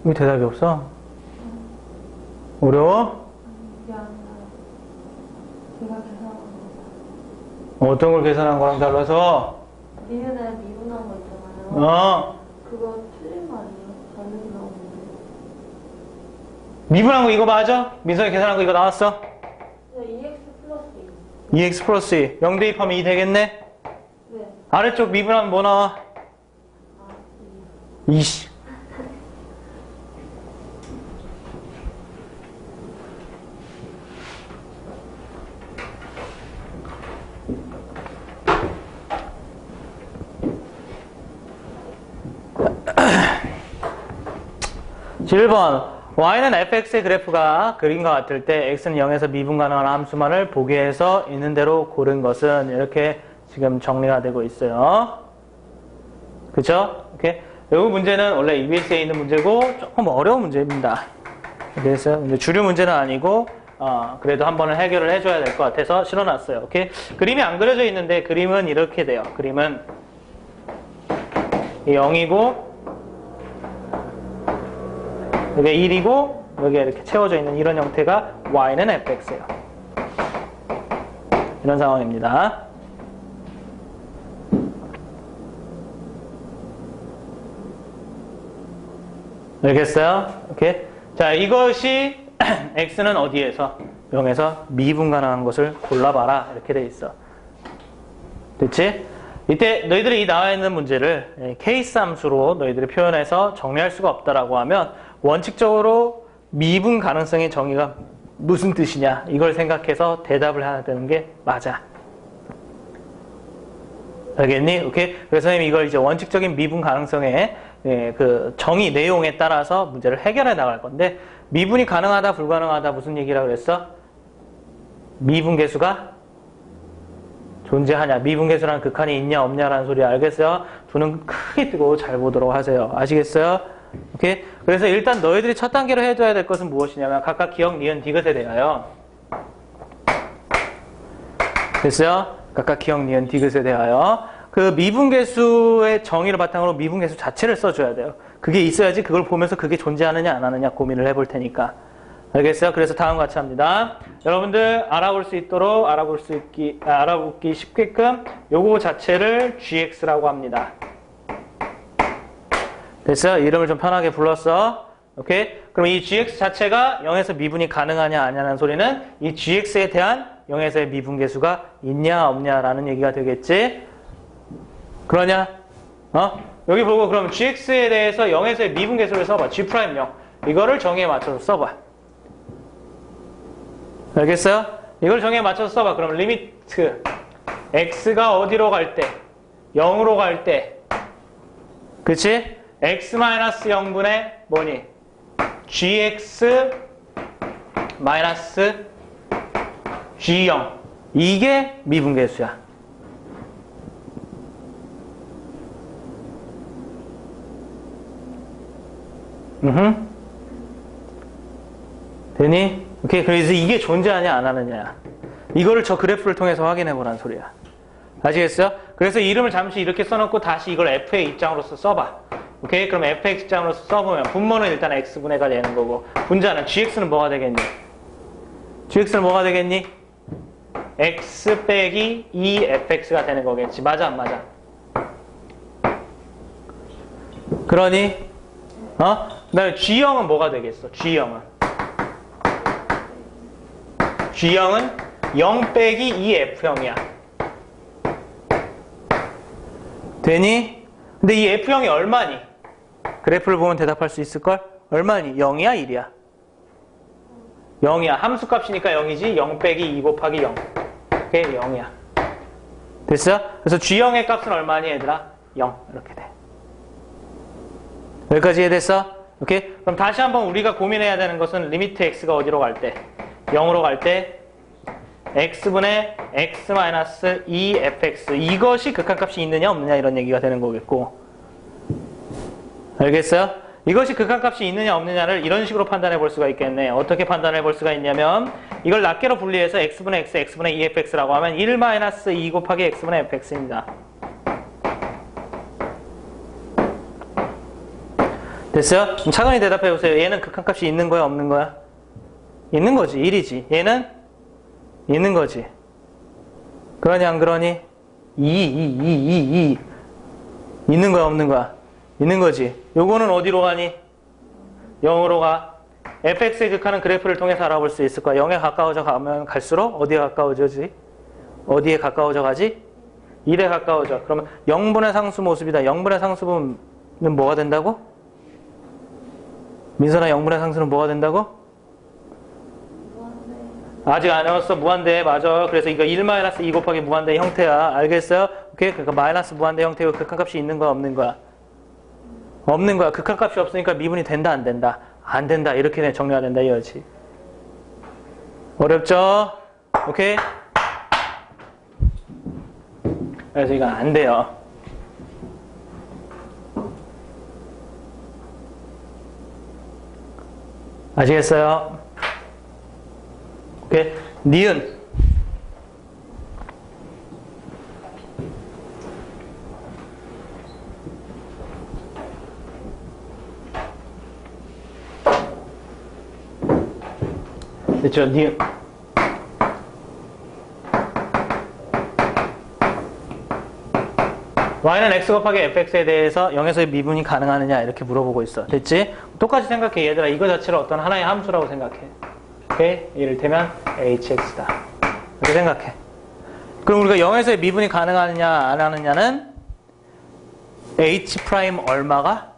왜 대답이 없어? 어려워? 그게 아니라 제가 계산한 거. 어떤 걸 계산한 거랑 달라서? 미분에 미분한 거 있잖아요. 그거 틀린 거 아니에요? 다르게 나오는데. 미분한 거 이거 맞아? 민선이 계산한 거 이거 나왔어? 네, 2x 플러스 2. 2x 플러스 2. 0 대입하면 2 되겠네? 네. 아래쪽 미분하면 뭐 나와? 아, 2씨. (7번) y는 fx의 그래프가 그림과 같을 때 x는 0에서 미분 가능한 함수만을 보기에서 있는 대로 고른 것은 이렇게 지금 정리가 되고 있어요. 그쵸? 오케이. 이 문제는 원래 EBS에 있는 문제고 조금 어려운 문제입니다. 그래서 주류 문제는 아니고 그래도 한 번은 해결을 해줘야 될 것 같아서 실어놨어요. 오케이. 그림이 안 그려져 있는데 그림은 이렇게 돼요. 그림은 0이고 여기 1이고 여기에 이렇게 채워져 있는 이런 형태가 y는 fx예요. 이런 상황입니다. 알겠어요? 오케이. 자, 이것이 x는 어디에서? 0에서 미분 가능한 것을 골라봐라. 이렇게 돼 있어. 됐지? 이때 너희들이 이 나와 있는 문제를 케이스 함수로 너희들이 표현해서 정리할 수가 없다라고 하면 원칙적으로 미분 가능성의 정의가 무슨 뜻이냐 이걸 생각해서 대답을 해야 되는 게 맞아. 알겠니? 오케이. 그래서 선생님이 이걸 이제 원칙적인 미분 가능성의 그 정의 내용에 따라서 문제를 해결해 나갈 건데 미분이 가능하다 불가능하다 무슨 얘기라고 그랬어? 미분 계수가 존재하냐, 미분 계수라는 극한이 있냐 없냐라는 소리 알겠어요? 두 눈 크게 뜨고 잘 보도록 하세요. 아시겠어요? 오케이? 그래서 일단 너희들이 첫 단계로 해줘야 될 것은 무엇이냐면 각각 기억, 니은, 디귿에 대하여 됐어요? 각각 기억, 니은, 디귿에 대하여 그 미분계수의 정의를 바탕으로 미분계수 자체를 써줘야 돼요. 그게 있어야지 그걸 보면서 그게 존재하느냐 안 하느냐 고민을 해볼 테니까. 알겠어요? 그래서 다음 같이 합니다. 여러분들 알아볼 수 있도록 알아보기 쉽게끔 요거 자체를 gx라고 합니다. 됐어요? 이름을 좀 편하게 불렀어. 오케이? 그럼 이 gx 자체가 0에서 미분이 가능하냐 아냐는 소리는 이 gx에 대한 0에서의 미분계수가 있냐 없냐라는 얘기가 되겠지? 그러냐? 여기 보고 그럼 gx에 대해서 0에서의 미분계수를 써봐. g'0. 이거를 정의에 맞춰서 써봐. 알겠어요? 이걸 정의에 맞춰서 써봐. 그럼 리미트 x가 어디로 갈 때? 0으로 갈 때. 그치? x-0분의 뭐니? gx 마이너스 g0. 이게 미분계수야. 되니? 오케이. 그래서 이게 존재하냐 안 하느냐 이거를 저 그래프를 통해서 확인해 보라는 소리야. 아시겠어요? 그래서 이름을 잠시 이렇게 써놓고 다시 이걸 f의 입장으로서 써봐. 오케이? 그럼 f의 입장으로서 써보면 분모는 일단 x분해가 되는 거고 분자는 gx는 뭐가 되겠니? gx는 뭐가 되겠니? x 빼기 2fx가 되는 거겠지. 맞아 안 맞아? 그러니 그다음에 g형은 뭐가 되겠어? g형은 0 빼기 2f형이야. 되니? 근데 이 f형이 얼마니? 그래프를 보면 대답할 수 있을걸? 얼마니? 0이야 1이야? 0이야. 함수값이니까 0이지. 0 빼기 2 곱하기 0. 그게 0이야. 됐어? 그래서 g형의 값은 얼마니 얘들아? 0 이렇게 돼. 여기까지 이해됐어? 오케이? 그럼 다시 한번 우리가 고민해야 되는 것은 리미트 x가 어디로 갈 때? 0으로 갈 때 x분의 x 마이너스 2fx 이것이 극한값이 있느냐 없느냐 이런 얘기가 되는 거겠고 알겠어요? 이것이 극한값이 있느냐 없느냐를 이런 식으로 판단해 볼 수가 있겠네. 어떻게 판단해 볼 수가 있냐면 이걸 낱개로 분리해서 x분의 x, x분의 2fx라고 하면 1 마이너스 2 곱하기 x분의 fx입니다. 됐어요? 그럼 차근히 대답해 보세요. 얘는 극한값이 있는 거야 없는 거야? 있는 거지. 1이지. 얘는 있는 거지. 그러니 안 그러니? 2 있는 거야 없는 거야? 있는 거지. 요거는 어디로 가니? 0으로 가. fx의 극한은 그래프를 통해서 알아볼 수 있을 거야. 0에 가까워져 가면 갈수록 어디에 가까워져지? 어디에 가까워져 가지? 1에 가까워져. 그러면 0분의 상수 모습이다. 0분의 상수는 뭐가 된다고? 민선아 0분의 상수는 뭐가 된다고? 아직 안 외웠어. 무한대. 맞아. 그래서 이거 1-2 곱하기 무한대 형태야. 알겠어요? 오케이? 그러니까 마이너스 무한대 형태고 극한값이 있는 거야 없는 거야? 없는 거야. 극한값이 없으니까 미분이 된다 안 된다? 안 된다. 이렇게 정리가 된다 이거지. 어렵죠? 오케이? 그래서 이건 안 돼요. 아시겠어요? 오케이? 니은 됐죠? 니은 y는 x 곱하기 fx에 대해서 0에서의 미분이 가능하느냐 이렇게 물어보고 있어. 됐지? 똑같이 생각해 얘들아. 이거 자체를 어떤 하나의 함수라고 생각해. 오케이? 이를테면 hx다. 이렇게 생각해. 그럼 우리가 0에서의 미분이 가능하느냐 안 하느냐는 h' 얼마가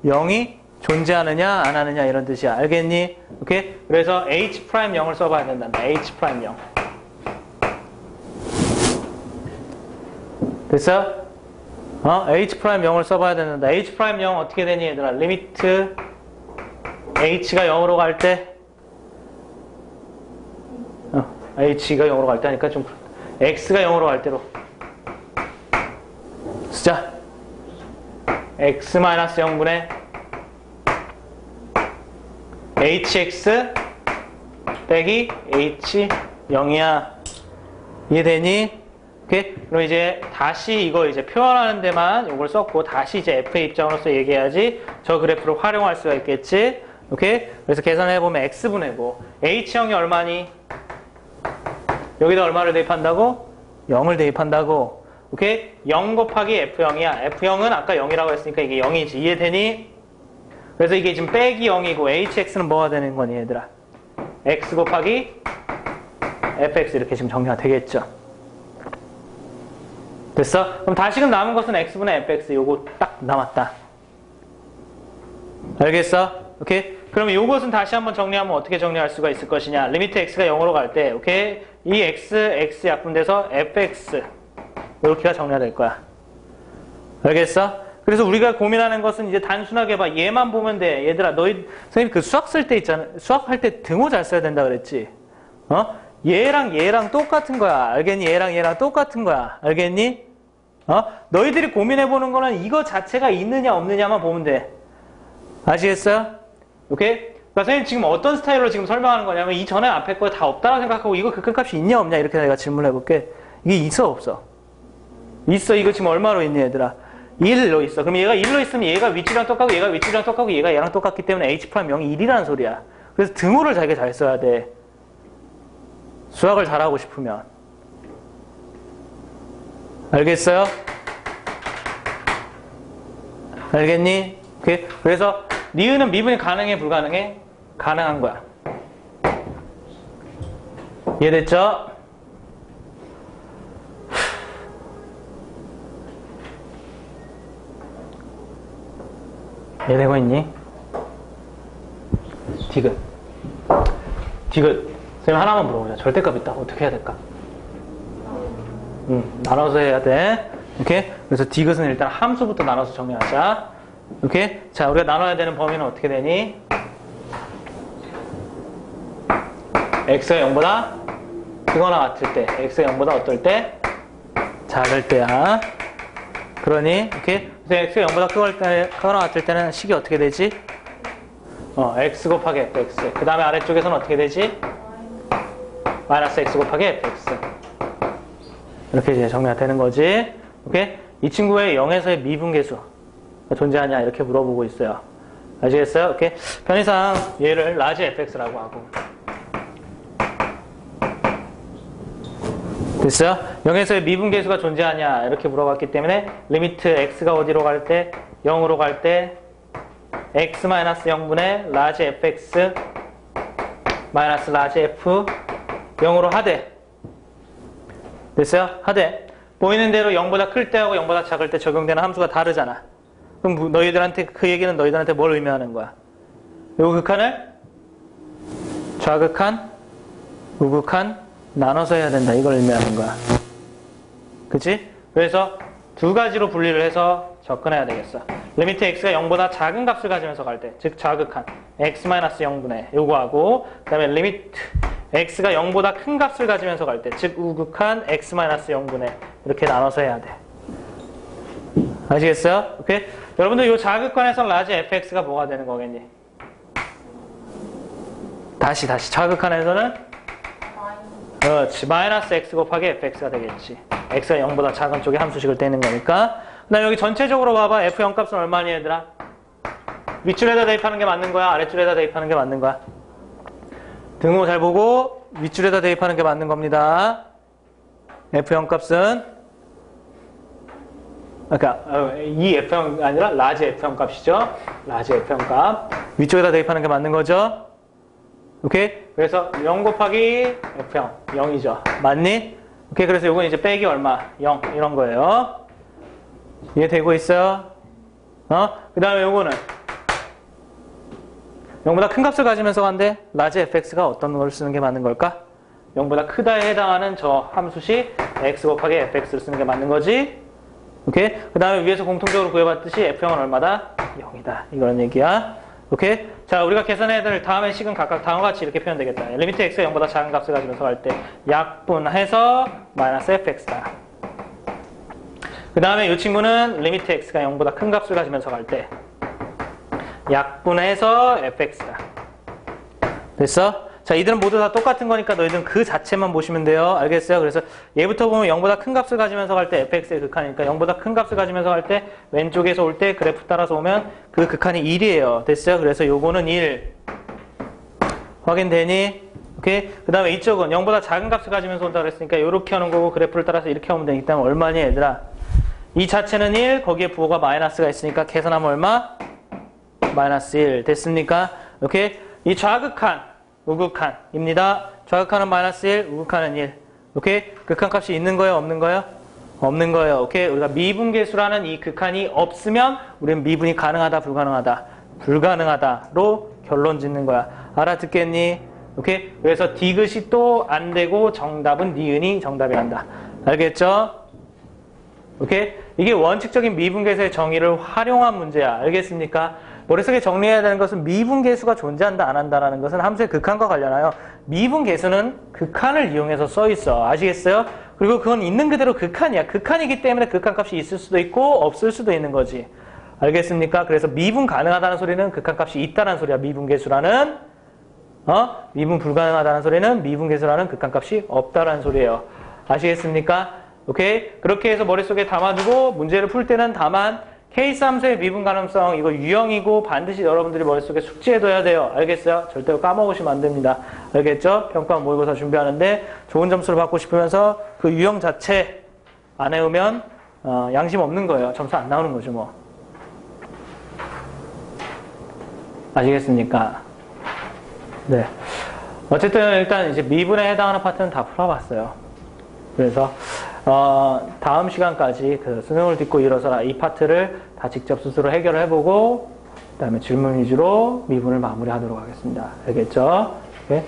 0이 존재하느냐 안 하느냐 이런 뜻이야. 알겠니? 오케이? 그래서 h' 0을 써봐야 된단다. h' 0. 됐어? h' 0을 써봐야 된다. h' 0 어떻게 되니 얘들아? 리미트 h가 0으로 갈 때 h가 0으로 갈 때 하니까 좀 x가 0으로 갈 때로 쓰자. x-0분의 hx 빼기 h0이야. 이해되니? 오케이? 그럼 이제 다시 이거 이제 표현하는 데만 이걸 썼고 다시 이제 f의 입장으로서 얘기해야지 저 그래프를 활용할 수가 있겠지? 오케이? 그래서 계산해보면 x분해고 h형이 얼마니? 여기다 얼마를 대입한다고? 0을 대입한다고. 오케이? 0 곱하기 f형이야. f형은 아까 0이라고 했으니까 이게 0이지. 이해되니? 그래서 이게 지금 빼기 0이고 hx는 뭐가 되는 거니 얘들아? x 곱하기 fx 이렇게 지금 정리가 되겠죠. 됐어? 그럼 다시금 남은 것은 x분의 fx 요거 딱 남았다. 알겠어? 오케이? 그러면 요것은 다시 한번 정리하면 어떻게 정리할 수가 있을 것이냐? 리미트 x가 0으로 갈 때, 오케이? 이 x 약분돼서 fx 이렇게가 정리가 될 거야. 알겠어? 그래서 우리가 고민하는 것은 이제 단순하게 봐. 얘만 보면 돼. 얘들아, 너희 선생님 그 수학 쓸 때 있잖아. 수학할 때 등호 잘 써야 된다 그랬지? 얘랑 똑같은 거야. 알겠니? 얘랑 똑같은 거야. 알겠니? 너희들이 고민해보는 거는 이거 자체가 있느냐 없느냐만 보면 돼. 아시겠어요? 오케이? 그러니까 선생님 지금 어떤 스타일로 지금 설명하는 거냐면 이 전에 앞에 거 다 없다고 생각하고 이거 극한값이 있냐 없냐 이렇게 내가 질문을 해볼게. 이게 있어 없어? 있어. 이거 지금 얼마로 있니 얘들아? 1로 있어. 그럼 얘가 1로 있으면 얘가 위치랑 똑같고 얘가 위치랑 똑같고 얘가 얘랑 똑같기 때문에 H'0이 1이라는 소리야. 그래서 등호를 자기가 잘 써야 돼. 수학을 잘하고 싶으면. 알겠어요? 알겠니? 오케이? 그래서 니은은 미분이 가능해 불가능해? 가능한 거야. 이해됐죠? 이해되고 있니? 디귿. 선생님 하나만 물어보자. 절대값 있다. 어떻게 해야 될까? 나눠서 해야 돼. 오케이? 그래서 디귿은 일단 함수부터 나눠서 정리하자. 오케이? 자, 우리가 나눠야 되는 범위는 어떻게 되니? x가 0보다 크거나 같을 때, x가 0보다 어떨 때? 작을 때야. 그러니, 오케이? 그래서 x가 0보다 크거나 같을 때는 식이 어떻게 되지? x 곱하기 fx. 그 다음에 아래쪽에서는 어떻게 되지? 마이너스 x 곱하기 fx. 이렇게 이제 정리가 되는 거지. 오케이? 이 친구의 0에서의 미분계수가 존재하냐 이렇게 물어보고 있어요. 아시겠어요? 오케이? 편의상 얘를 라지 fx라고 하고. 됐어요? 0에서의 미분계수가 존재하냐 이렇게 물어봤기 때문에 리미트 x가 어디로 갈 때? 0으로 갈 때 x-0분의 라지 fx 마이너스 라지 f 0으로 하되. 됐어요? 하되 보이는 대로 0보다 클 때하고 0보다 작을 때 적용되는 함수가 다르잖아. 그럼 너희들한테 그 얘기는 너희들한테 뭘 의미하는 거야? 요 극한을 좌극한, 우극한 나눠서 해야 된다. 이걸 의미하는 거야. 그치? 그래서 두 가지로 분리를 해서 접근해야 되겠어. 리미트 x가 0보다 작은 값을 가지면서 갈 때, 즉 좌극한 x-0분의 요거하고, 그 다음에 리미트 x가 0보다 큰 값을 가지면서 갈 때, 즉 우극한 x-0분의 이렇게 나눠서 해야 돼. 아시겠어요? 오케이? 여러분들 이 좌극관에서 라지 fx가 뭐가 되는 거겠니? 다시 좌극한에서는 그렇지. 마이너스 x 곱하기 fx가 되겠지. x가 0보다 작은 쪽에 함수식을 떼는 거니까. 그 다음에 여기 전체적으로 봐봐. f0 값은 얼마니 얘들아? 윗줄에다 대입하는 게 맞는 거야? 아랫줄에다 대입하는 게 맞는 거야? 등호 잘 보고 윗줄에다 대입하는 게 맞는 겁니다. f0 값은 그러니까 이 f0이 아니라 라지 f0 값이죠. 라지 f0 값. 위쪽에다 대입하는 게 맞는 거죠. 오케이? 그래서 0 곱하기 f0 0이죠. 맞니? 오케이. 그래서 요건 이제 빼기 얼마? 0 이런 거예요. 이해되고 있어요? 그 다음에 요거는 0보다 큰 값을 가지면서 간대. 라지 fx가 어떤 걸 쓰는 게 맞는 걸까? 0보다 크다에 해당하는 저 함수식 x 곱하기 fx를 쓰는 게 맞는 거지. 오케이? 그 다음에 위에서 공통적으로 구해봤듯이 f0은 얼마다? 0이다. 이런 얘기야. 오케이? 자, 우리가 계산해야 될 다음의 식은 각각 다음과 같이 이렇게 표현되겠다. 리미트 x가 0보다 작은 값을 가지면서 갈 때 약분해서 마이너스 fx다. 그 다음에 이 친구는 리미트 x가 0보다 큰 값을 가지면서 갈 때 약분해서 fx다. 됐어? 자, 이들은 모두 다 똑같은 거니까 너희들은 그 자체만 보시면 돼요. 알겠어요? 그래서 얘부터 보면 0보다 큰 값을 가지면서 갈 때 fx의 극한이니까 0보다 큰 값을 가지면서 갈 때 왼쪽에서 올 때 그래프 따라서 오면 그 극한이 1이에요. 됐어요? 그래서 요거는 1. 확인되니? 오케이? 그 다음에 이쪽은 0보다 작은 값을 가지면서 온다 그랬으니까 이렇게 하는 거고 그래프를 따라서 이렇게 하면 되기 때문에 얼마니 얘들아? 이 자체는 1, 거기에 부호가 마이너스가 있으니까 계산하면 얼마? 마이너스 1. 됐습니까? 오케이? 이 좌극한, 우극한입니다. 좌극한은 마이너스 1, 우극한은 1. 오케이? 극한값이 있는 거예요? 없는 거예요? 없는 거예요. 오케이? 우리가 미분계수라는 이 극한이 없으면 우리는 미분이 가능하다, 불가능하다? 불가능하다로 결론 짓는 거야. 알아듣겠니? 오케이? 그래서 디귿이 또 안 되고 정답은 니은이 정답이란다. 알겠죠? 오케이? 이게 원칙적인 미분계수의 정의를 활용한 문제야. 알겠습니까? 머릿속에 정리해야 되는 것은 미분계수가 존재한다 안 한다라는 것은 함수의 극한과 관련하여 미분계수는 극한을 이용해서 써 있어. 아시겠어요? 그리고 그건 있는 그대로 극한이야. 극한이기 때문에 극한값이 있을 수도 있고 없을 수도 있는 거지. 알겠습니까? 그래서 미분 가능하다는 소리는 극한값이 있다는 소리야. 미분계수라는 미분 불가능하다는 소리는 미분계수라는 극한값이 없다는 소리예요. 아시겠습니까? 오케이? 그렇게 해서 머릿속에 담아두고 문제를 풀 때는 다만 케이스 함수의 미분 가능성 이거 유형이고 반드시 여러분들이 머릿속에 숙지해둬야 돼요. 알겠어요? 절대로 까먹으시면 안 됩니다. 알겠죠? 평가 모의고사 준비하는데 좋은 점수를 받고 싶으면서 그 유형 자체 안 해오면 양심 없는 거예요. 점수 안 나오는 거죠 뭐. 아시겠습니까? 네. 어쨌든 일단 이제 미분에 해당하는 파트는 다 풀어봤어요. 그래서 다음 시간까지 그 수능을 딛고 일어서라 이 파트를 다 직접 스스로 해결을 해보고 그 다음에 질문 위주로 미분을 마무리하도록 하겠습니다. 알겠죠? 네.